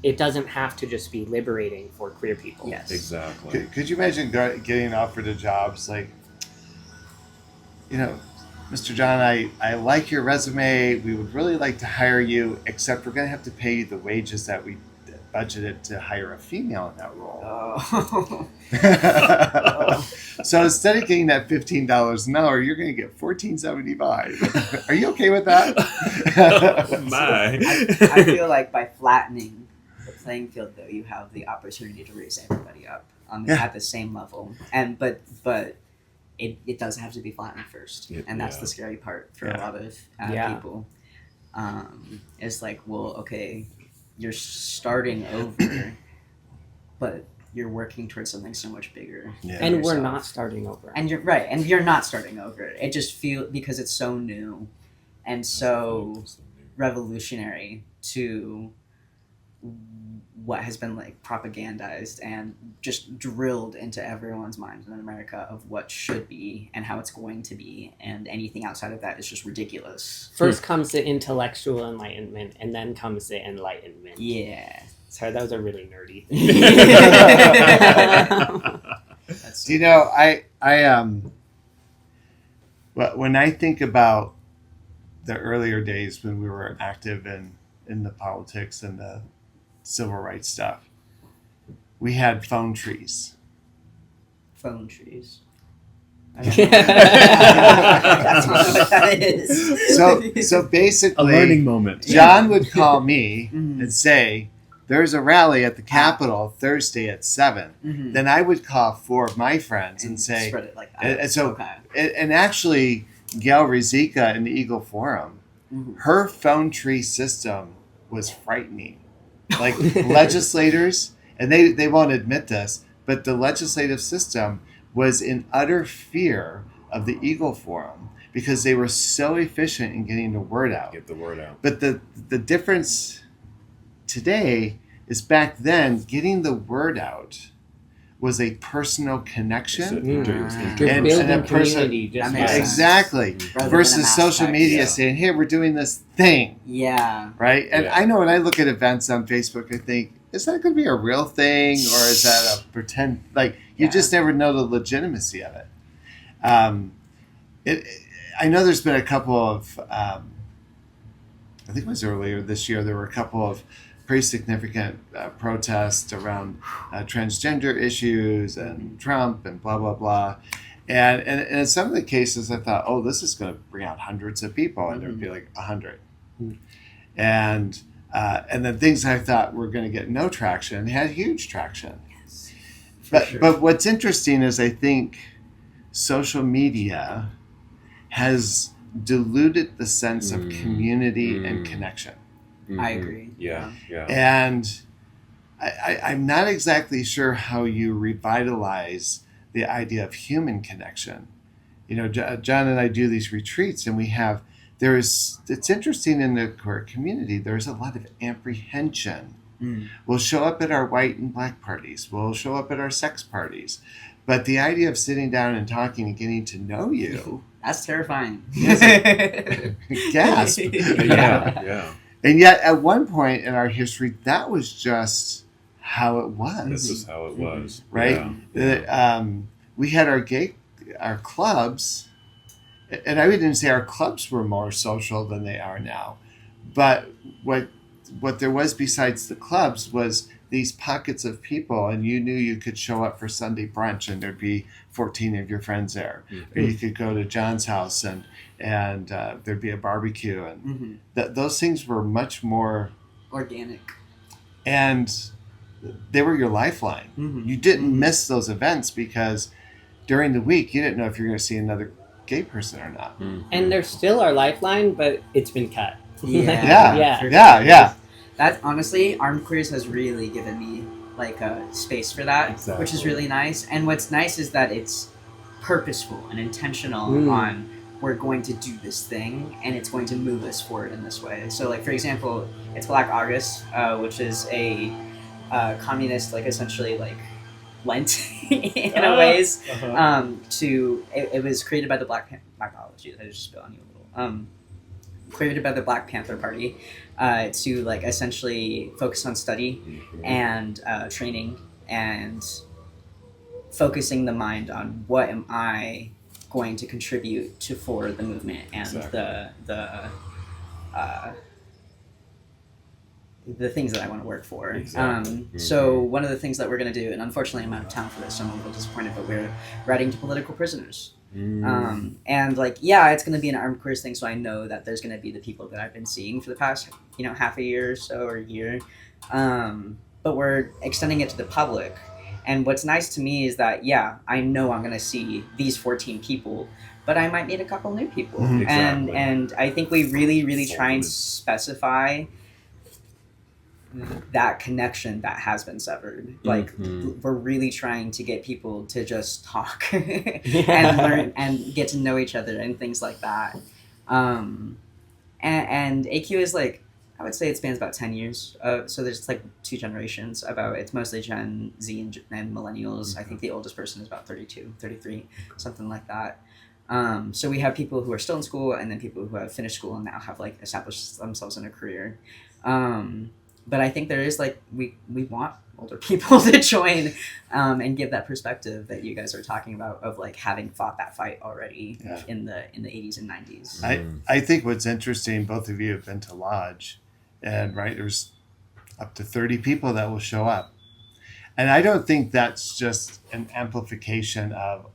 it doesn't have to just be liberating for queer people. Yes. Exactly. Could you imagine getting offered a jobs like, Mr. John, I like your resume. We would really like to hire you, except we're going to have to pay you the wages that we budgeted to hire a female in that role. Oh. So instead of getting that $15 an hour, you're going to get $14.75. Are you okay with that? Oh, my. I feel like by flattening the playing field, though, you have the opportunity to raise everybody up at the same level. And but it does have to be flattened first, and that's the scary part for a lot of people. It's like, well, okay, you're starting over, but you're working towards something so much bigger. Yeah. And we're not starting over. And you're right, and you're not starting over. It just because it's so new and so revolutionary to what has been like propagandized and just drilled into everyone's minds in America of what should be and how it's going to be, and anything outside of that is just ridiculous. First comes the intellectual enlightenment, and then comes the enlightenment. Yeah. Sorry, that was a really nerdy thing. When I think about the earlier days when we were active in the politics and the civil rights stuff, we had phone trees. Phone trees. I That's don't know what that is. So basically, A learning moment. John would call me Mhm. and say, "There's a rally at the Capitol Thursday at 7." Mhm. Then I would call 4 of my friends and say, spread it like that. and so, Okay. and actually, Gail Rizika in the Eagle Forum, Mhm. her phone tree system was frightening. Like legislators, and they won't admit this, but the legislative system was in utter fear of the Eagle Forum because they were so efficient in getting the word out. Get the word out. But the difference today is back then, getting the word out was a personal connection. You're And building a person- community just That makes by- sense. Exactly. Rather than a Versus mass social text. media Yeah. saying, "Hey, we're doing this thing." Yeah. Right? And Yeah. I know when I look at events on Facebook, I think, is that going to be a real thing, or is that a pretend? Like, you just never know the legitimacy of it. I know there's been a couple of, I think it was earlier this year, there were a couple of pretty significant protests around transgender issues and Trump and blah, blah, blah. And in some of the cases, I thought, oh, this is going to bring out hundreds of people, and there'd be like 100. And then things I thought were going to get no traction had huge traction. Yes, but what's interesting is I think social media has diluted the sense of community and connection. I agree. Yeah. And I'm not exactly sure how you revitalize the idea of human connection. You know, John and I do these retreats, and it's interesting in the queer community, there's a lot of apprehension. We'll show up at our white and black parties. We'll show up at our sex parties. But the idea of sitting down and talking and getting to know you. That's terrifying. Gasp. Yeah. And yet, at one point in our history, that was just how it was. This is how it was. Right? Yeah. We had our clubs, and I wouldn't say our clubs were more social than they are now. But what there was besides the clubs was these pockets of people, and you knew you could show up for Sunday brunch and there'd be 14 of your friends there. Or you could go to John's house and there'd be a barbecue, and those things were much more organic, and they were your lifeline. You didn't miss those events because during the week you didn't know if you're going to see another gay person or not. And they're still our lifeline, but it's been cut. Yeah. That honestly, Armed Queers has really given me like a space for that, which is really nice. And what's nice is that it's purposeful and intentional on we're going to do this thing and it's going to move us forward in this way. So like, for example, it's Black August, which is a communist, like essentially like Lent in a ways. It was created by the Black Apology. I just spilled on you a little. Created by the Black Panther Party to like essentially focus on study and training and focusing the mind on what am I going to contribute to for the movement and the things that I want to work for. So one of the things that we're going to do, and unfortunately I'm out of town for this, so I'm a little disappointed, but we're writing to political prisoners. And like, it's going to be an Armed Queers thing, so I know that there's going to be the people that I've been seeing for the past, half a year or so, or a year. But we're extending it to the public. And what's nice to me is that, I know I'm going to see these 14 people, but I might meet a couple new people. And I think we really, really try and specify that connection that has been severed. Like, we're really trying to get people to just talk and learn and get to know each other and things like that. And AQ is like, I would say it spans about 10 years. So there's like 2 generations. It's mostly Gen Z and millennials. I think the oldest person is about 32, 33, something like that. So we have people who are still in school, and then people who have finished school and now have like established themselves in a career. But I think there is like, we want older people to join and give that perspective that you guys are talking about of like having fought that fight already in the 80s and 90s. I think what's interesting, both of you have been to Lodge, and there's up to 30 people that will show up. And I don't think that's just an amplification of,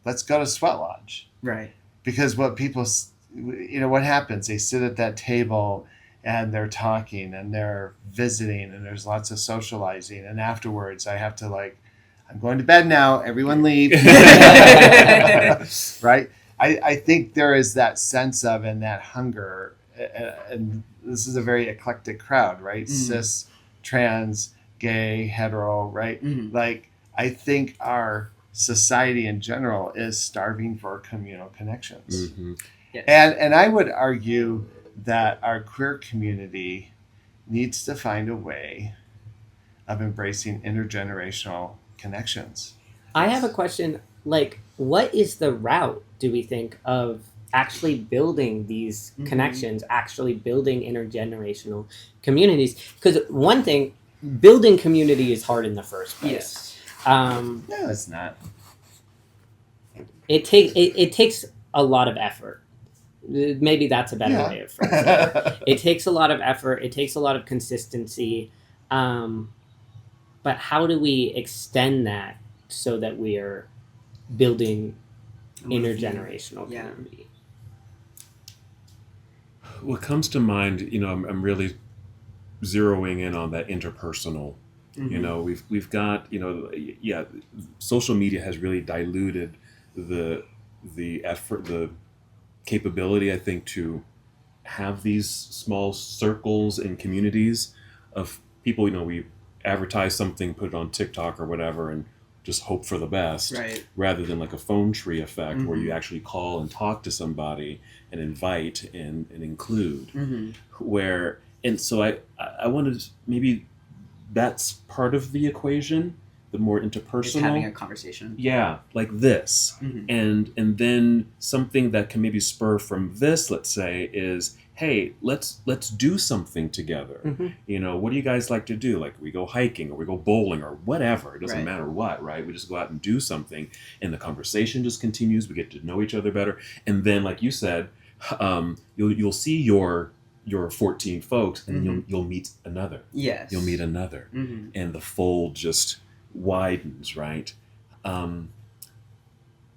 let's go to Sweat Lodge. Right. Because what people, what happens? They sit at that table and they're talking and they're visiting and there's lots of socializing. And afterwards I have to I'm going to bed now. Everyone leave. Right? I think there is that sense of, and that hunger, and this is a very eclectic crowd, right? Cis, trans, gay, hetero, right? I think our society in general is starving for communal connections. Yes. And I would argue that our queer community needs to find a way of embracing intergenerational connections. I have a question, what is the route, do we think, of actually building these connections, actually building intergenerational communities? Because one thing, building community is hard in the first place. Yes. No, it's not. It takes a lot of effort. Maybe that's a better way of phrasing it. It takes a lot of effort. It takes a lot of consistency. But how do we extend that so that we are building intergenerational community? What comes to mind, I'm really zeroing in on that interpersonal. Mm-hmm. We've got, social media has really diluted the effort, the capability, I think, to have these small circles and communities of people. We advertise something, put it on TikTok or whatever, and just hope for the best, Right. rather than like a phone tree effect where you actually call and talk to somebody and invite and include. And so I wanted to, maybe that's part of the equation, the more interpersonal. Just having a conversation. Yeah, like this. And then something that can maybe spur from this, let's say, is, hey, let's do something together. What do you guys like to do? Like, we go hiking or we go bowling or whatever. It doesn't matter what, right? We just go out and do something, and the conversation just continues. We get to know each other better. And then, like you said, you'll see your 14 folks, and you'll meet another. Yes. You'll meet another. And the fold just widens, right?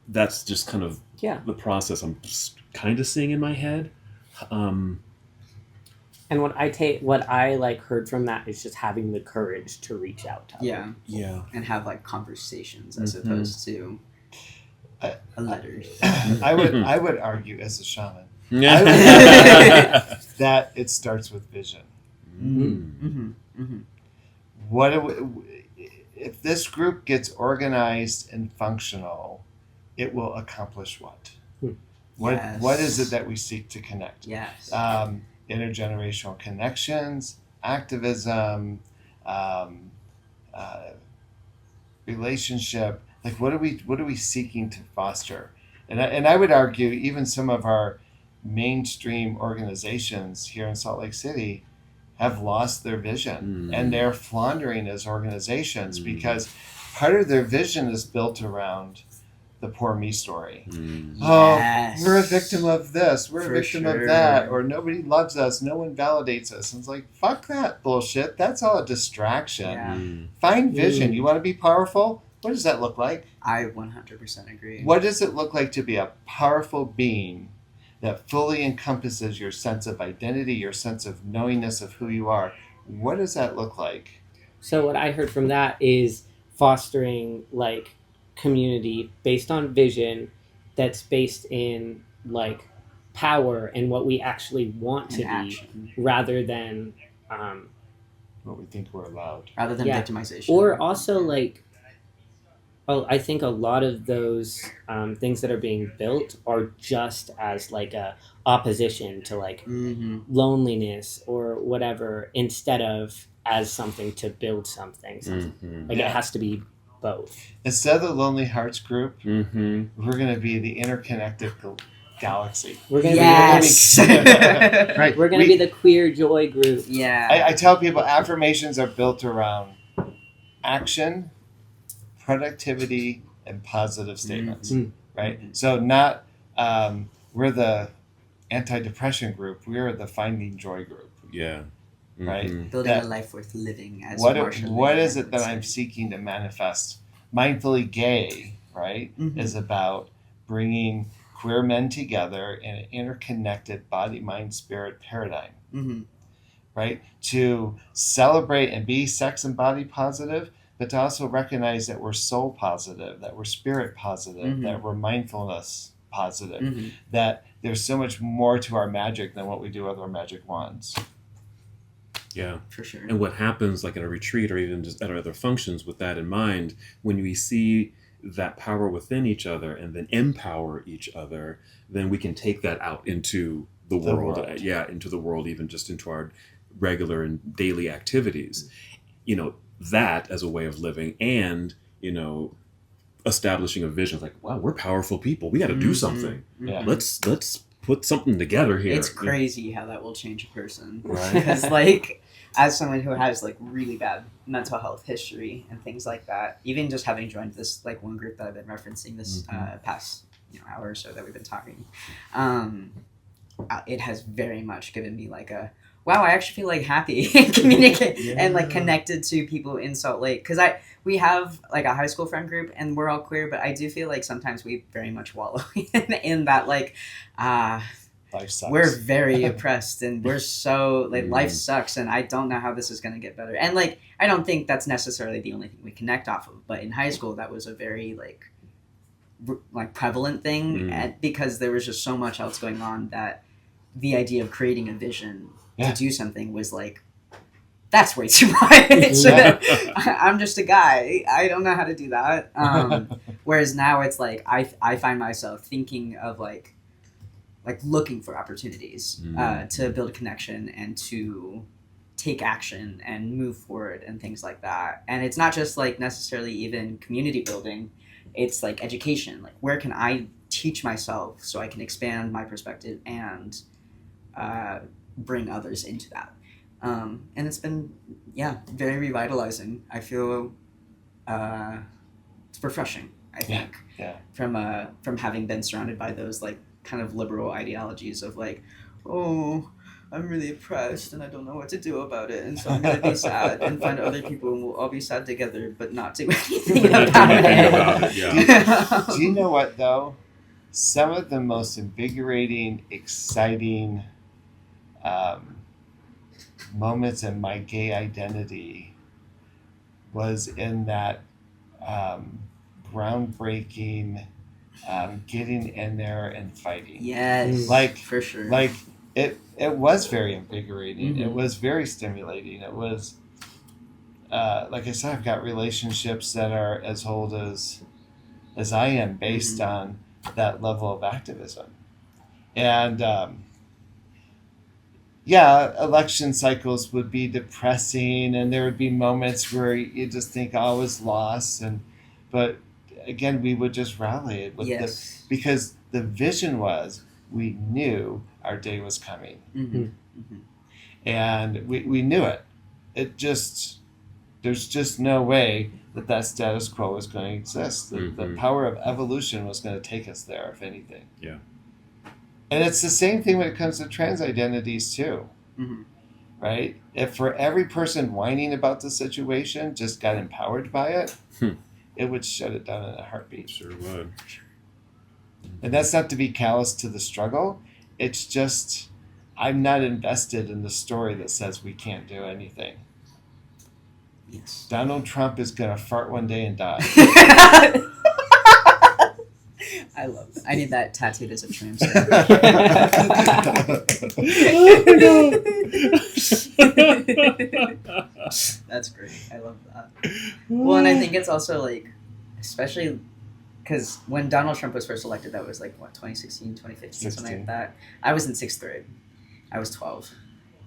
That's just kind of the process I'm just kind of seeing in my head. And what I like heard from that is just having the courage to reach out to other people. And have like conversations as opposed to a letter. I would argue, as a shaman, that it starts with vision. What if this group gets organized and functional, it will accomplish what? What is it that we seek to connect? Yes. Intergenerational connections, activism, relationship. Like, what are we seeking to foster? And I would argue even some of our mainstream organizations here in Salt Lake City have lost their vision, and they're floundering as organizations because part of their vision is built around the poor me story. We're a victim of this, we're a victim of that, or nobody loves us, no one validates us. And it's like, fuck that bullshit. That's all a distraction. Find vision. You want to be powerful? What does that look like? I 100% agree. What does it look like to be a powerful being that fully encompasses your sense of identity, your sense of knowingness of who you are? What does that look like? So what I heard from that is fostering like community based on vision that's based in like power and what we actually want to be, rather than what we think we're allowed, rather than victimization. Or also like, I think a lot of those things that are being built are just as like a opposition to like loneliness or whatever, instead of as something to build something. Like it has to be both. Instead of the Lonely Hearts group, we're going to be the interconnected galaxy. We're going to right. We're going to be the queer joy group. Yeah. I tell people affirmations are built around action, productivity, and positive statements. Right. So not we're the anti-depression group. We're the finding joy group. Yeah. Right? Building a life worth living. As what is it that I'm seeking to manifest? Mindfully Gay, right, is about bringing queer men together in an interconnected body, mind, spirit paradigm, right? To celebrate and be sex and body positive, but to also recognize that we're soul positive, that we're spirit positive, that we're mindfulness positive, that there's so much more to our magic than what we do with our magic wands. Yeah, for sure. And what happens, like at a retreat or even just at other functions, with that in mind, when we see that power within each other and then empower each other, then we can take that out into the world. Into the world, even just into our regular and daily activities. That as a way of living, and establishing a vision, like, wow, we're powerful people. We got to do something. Yeah. Let's put something together here. It's crazy how that will change a person. Right. Because like as someone who has like really bad mental health history and things like that, even just having joined this like one group that I've been referencing this past hour or so that we've been talking, it has very much given me like a wow, I actually feel like happy and communicate and like connected to people in Salt Lake, because we have like a high school friend group and we're all queer, but I do feel like sometimes we very much wallow in that like life sucks. We're very oppressed and we're so like life sucks and I don't know how this is going to get better. And like I don't think that's necessarily the only thing we connect off of, but in high school that was a very like prevalent thing, because there was just so much else going on that the idea of creating a vision to do something was like, that's way too much. I'm just a guy. I don't know how to do that. Whereas now it's like I find myself thinking of like looking for opportunities to build a connection and to take action and move forward and things like that. And it's not just like necessarily even community building. It's like education. Like where can I teach myself so I can expand my perspective and bring others into that. And it's been, very revitalizing. I feel it's refreshing, I think, from having been surrounded by those like kind of liberal ideologies of like, oh, I'm really oppressed and I don't know what to do about it, and so I'm going to be sad and find other people and we'll all be sad together but not do anything about it. Do you know what, though? Some of the most invigorating, exciting moments in my gay identity was in that groundbreaking getting in there and fighting. Yes, like for sure. Like it was very invigorating. It was very stimulating. It was like I said, I've got relationships that are as old as I am, based on that level of activism. And election cycles would be depressing, and there would be moments where you just think all is lost, but again we would just rally it because the vision was, we knew our day was coming, and we knew it. There's just no way that status quo was going to exist. The power of evolution was going to take us there, if anything. Yeah. And it's the same thing when it comes to trans identities too, right? If for every person whining about the situation just got empowered by it, it would shut it down in a heartbeat. Sure would. And that's not to be callous to the struggle. It's just, I'm not invested in the story that says we can't do anything. Yes. Donald Trump is going to fart one day and die. I love that. I need that tattooed as a tram That's great. I love that. Well, and I think it's also like, especially because when Donald Trump was first elected, that was like, what, 2016, 2015, something like that. I was in 6th grade. I was 12.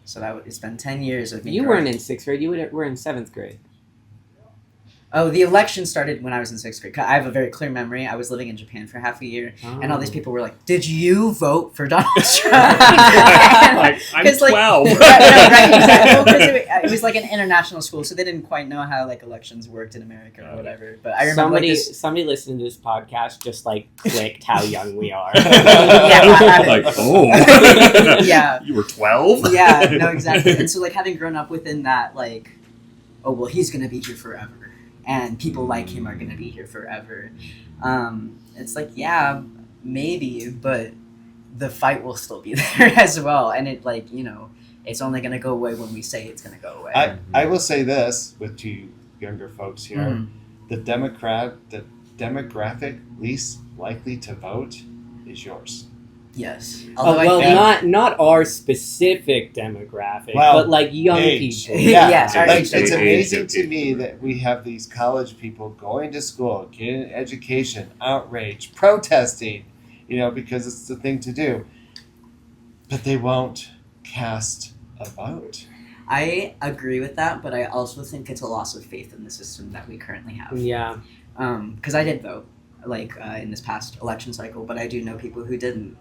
So it's been 10 years of me. You weren't in 6th grade. You were in 7th grade. Oh, the election started when I was in 6th grade. I have a very clear memory. I was living in Japan for half a year, and all these people were like, "Did you vote for Donald Trump?" Like, I'm 12. Right, exactly. Well, it was like an international school, so they didn't quite know how like elections worked in America or whatever. But I remember somebody listening to this podcast just like clicked how young we are. Like, oh, yeah, you were 12. Yeah, no, exactly. And so like having grown up within that, like, oh well, he's gonna be here forever. And people like him are going to be here forever. It's like, yeah, maybe, but the fight will still be there as well. And it, like, it's only going to go away when we say it's going to go away. I will say this with you younger folks here. The demographic least likely to vote is yours. Yes. Not our specific demographic, but like young people. Yeah. Yes, It's amazing to me that we have these college people going to school, getting an education, outrage, protesting, because it's the thing to do. But they won't cast a vote. I agree with that, but I also think it's a loss of faith in the system that we currently have. Yeah. Because I did vote, in this past election cycle, but I do know people who didn't.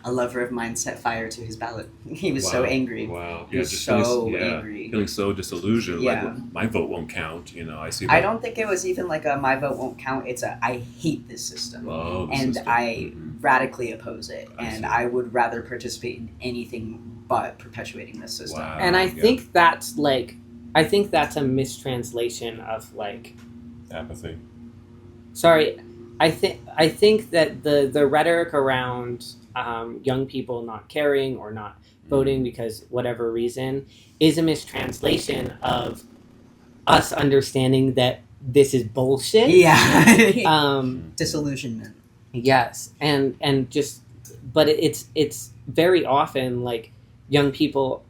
a lover of mine set fire to his ballot. He was so angry. Wow. He was so angry. Feeling so disillusioned. Yeah. Like, my vote won't count. I see that. I don't think it was even like a my vote won't count. It's a I hate this system. And system. I radically oppose it. I see. I would rather participate in anything but perpetuating this system. Wow. And I think that's a mistranslation of like apathy. Sorry, I think that the rhetoric around young people not caring or not voting because whatever reason is a mistranslation of us understanding that this is bullshit. Yeah. Disillusionment. Yes, and just, but it's very often like young people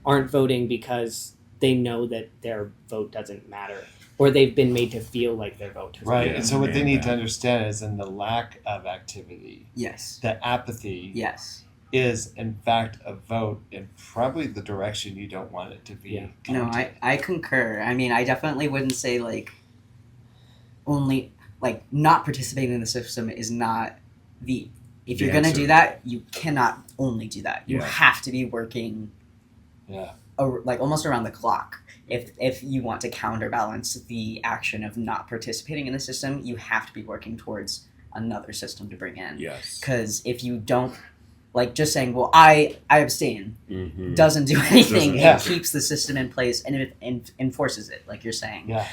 aren't voting because they know that their vote doesn't matter, or they've been made to feel like their vote doesn't matter. Right, and so what they need to understand is in the lack of activity, Yes. the apathy Yes. is in fact a vote in probably the direction you don't want it to be. Yeah. No, I concur. I mean, I definitely wouldn't say like only like not participating in the system is not the if The you're gonna answer. do that, you cannot only do that. You Yeah. have to be working Yeah. like almost around the clock. If you want to counterbalance the action of not participating in the system, you have to be working towards another system to bring in. Yes. Because if you don't, like just saying, well, I abstain, Mm-hmm. doesn't do anything. Yeah. It keeps the system in place and it enforces it, like you're saying. Yeah.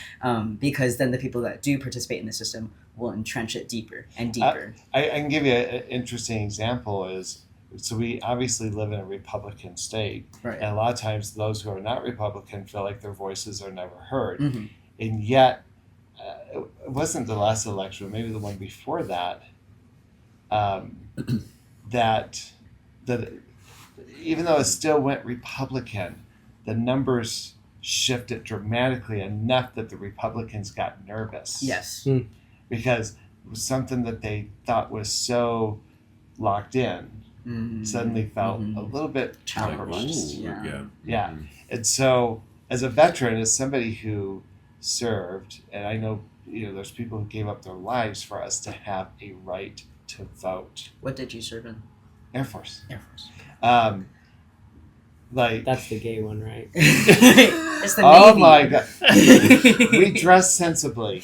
Because then the people that do participate in the system will entrench it deeper and deeper. I can give you an interesting example is, so we obviously live in a Republican state, Right. and a lot of times those who are not Republican feel like their voices are never heard. Mm-hmm. And yet, it wasn't the last election, maybe the one before that, that even though it still went Republican, the numbers shifted dramatically enough that the Republicans got nervous. Yes. Because it was something that they thought was so locked in Mm-hmm. suddenly felt Mhm. a little bit Like, challenged. ooh, Yeah. Yeah. Mhm. And so, as a veteran, as somebody who served, and I know there's people who gave up their lives for us to have a right to vote. What did you serve in? Air Force. Air Force. Like That's the gay one, right? It's the oh Navy. my god, we dress sensibly.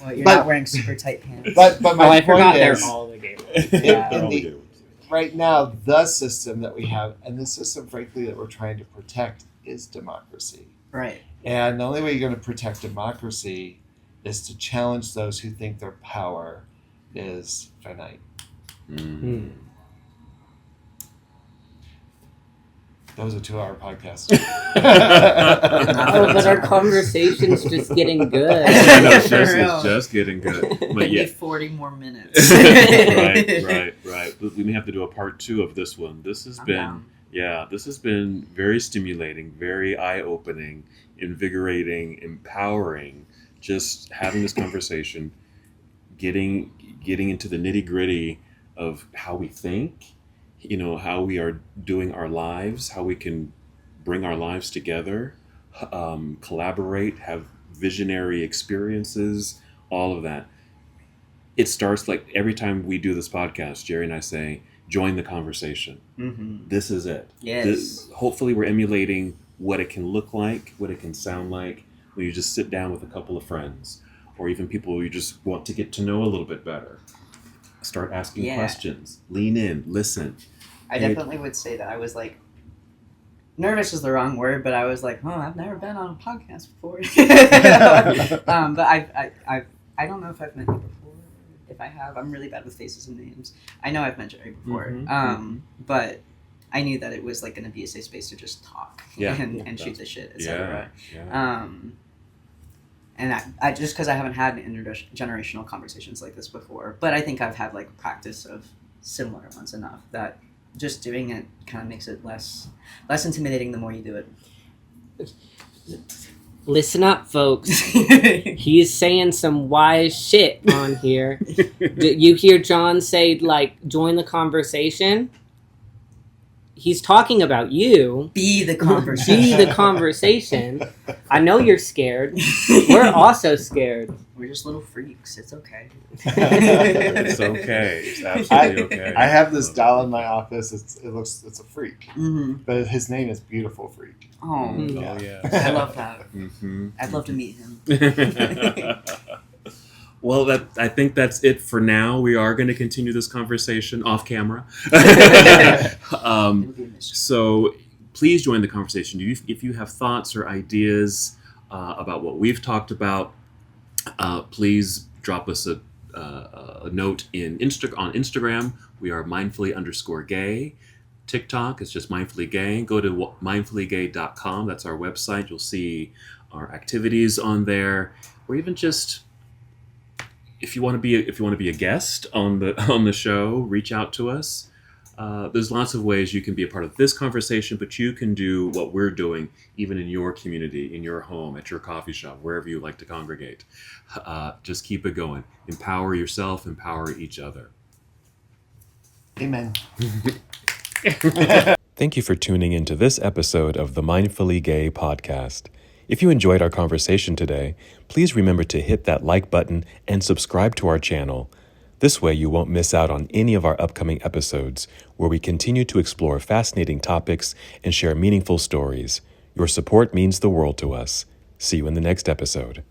Well, you're But- not wearing super tight pants. But Oh, my I point forgot they're is, all the gay ones. in Yeah. They're all the- good ones. right now, the system that we have, and the system, frankly, that we're trying to protect is democracy. Right. And the only way you're going to protect democracy is to challenge those who think their power is finite. Mm. That was a 2-hour podcast. Oh, but our conversation's just getting good. I know, it's For just, real. it's just getting good. But Maybe yeah, 40 more minutes. right. We may have to do a part 2 of this one. This has I'm been, down. this has been very stimulating, very eye-opening, invigorating, empowering. Just having this conversation, getting into the nitty-gritty of how we think, how we are doing our lives, how we can bring our lives together, collaborate, have visionary experiences, all of that. It starts like every time we do this podcast, Jerry and I say, join the conversation. Mm-hmm. This is it. Yes. Hopefully we're emulating what it can look like, what it can sound like when you just sit down with a couple of friends, or even people you just want to get to know a little bit better. Start asking Yeah. questions, lean in, listen. I definitely would say that I was like, nervous is the wrong word, but I was like, oh, I've never been on a podcast before. But I don't know if I've met you before. If I have, I'm really bad with faces and names. I know I've met Jerry before. Mhm. But I knew that it was like going to be a safe space to just talk Yeah. and shoot the shit, etc. Yeah. And I just because I haven't had intergenerational conversations like this before, but I think I've had like practice of similar ones enough that just doing it kind of makes it less intimidating the more you do it. Listen up, folks. He's saying some wise shit on here. You hear John say, like, join the conversation? he's talking about you. Be the conversation. Be the conversation. I know you're scared. We're also scared. We're just little freaks. It's okay. It's okay. It's absolutely okay. I have this doll in my office. It's a freak, Mm-hmm. but his name is Beautiful Freak. Oh, Oh, yeah. I love that. Mm-hmm. I'd love to meet him. Well, I think that's it for now. We are going to continue this conversation off camera. It'll be a mystery. So please join the conversation. If you have thoughts or ideas about what we've talked about, please drop us a note on Instagram. We are mindfully_gay. TikTok is just mindfully gay. Go to mindfullygay.com. That's our website. You'll see our activities on there, or even just if you want to be a guest on the show, reach out to us. There's lots of ways you can be a part of this conversation, but you can do what we're doing even in your community, in your home, at your coffee shop, wherever you like to congregate. Just keep it going. Empower yourself, empower each other. Amen. Thank you for tuning into this episode of the Mindfully Gay podcast. If you enjoyed our conversation today, please remember to hit that like button and subscribe to our channel. This way you won't miss out on any of our upcoming episodes, where we continue to explore fascinating topics and share meaningful stories. Your support means the world to us. See you in the next episode.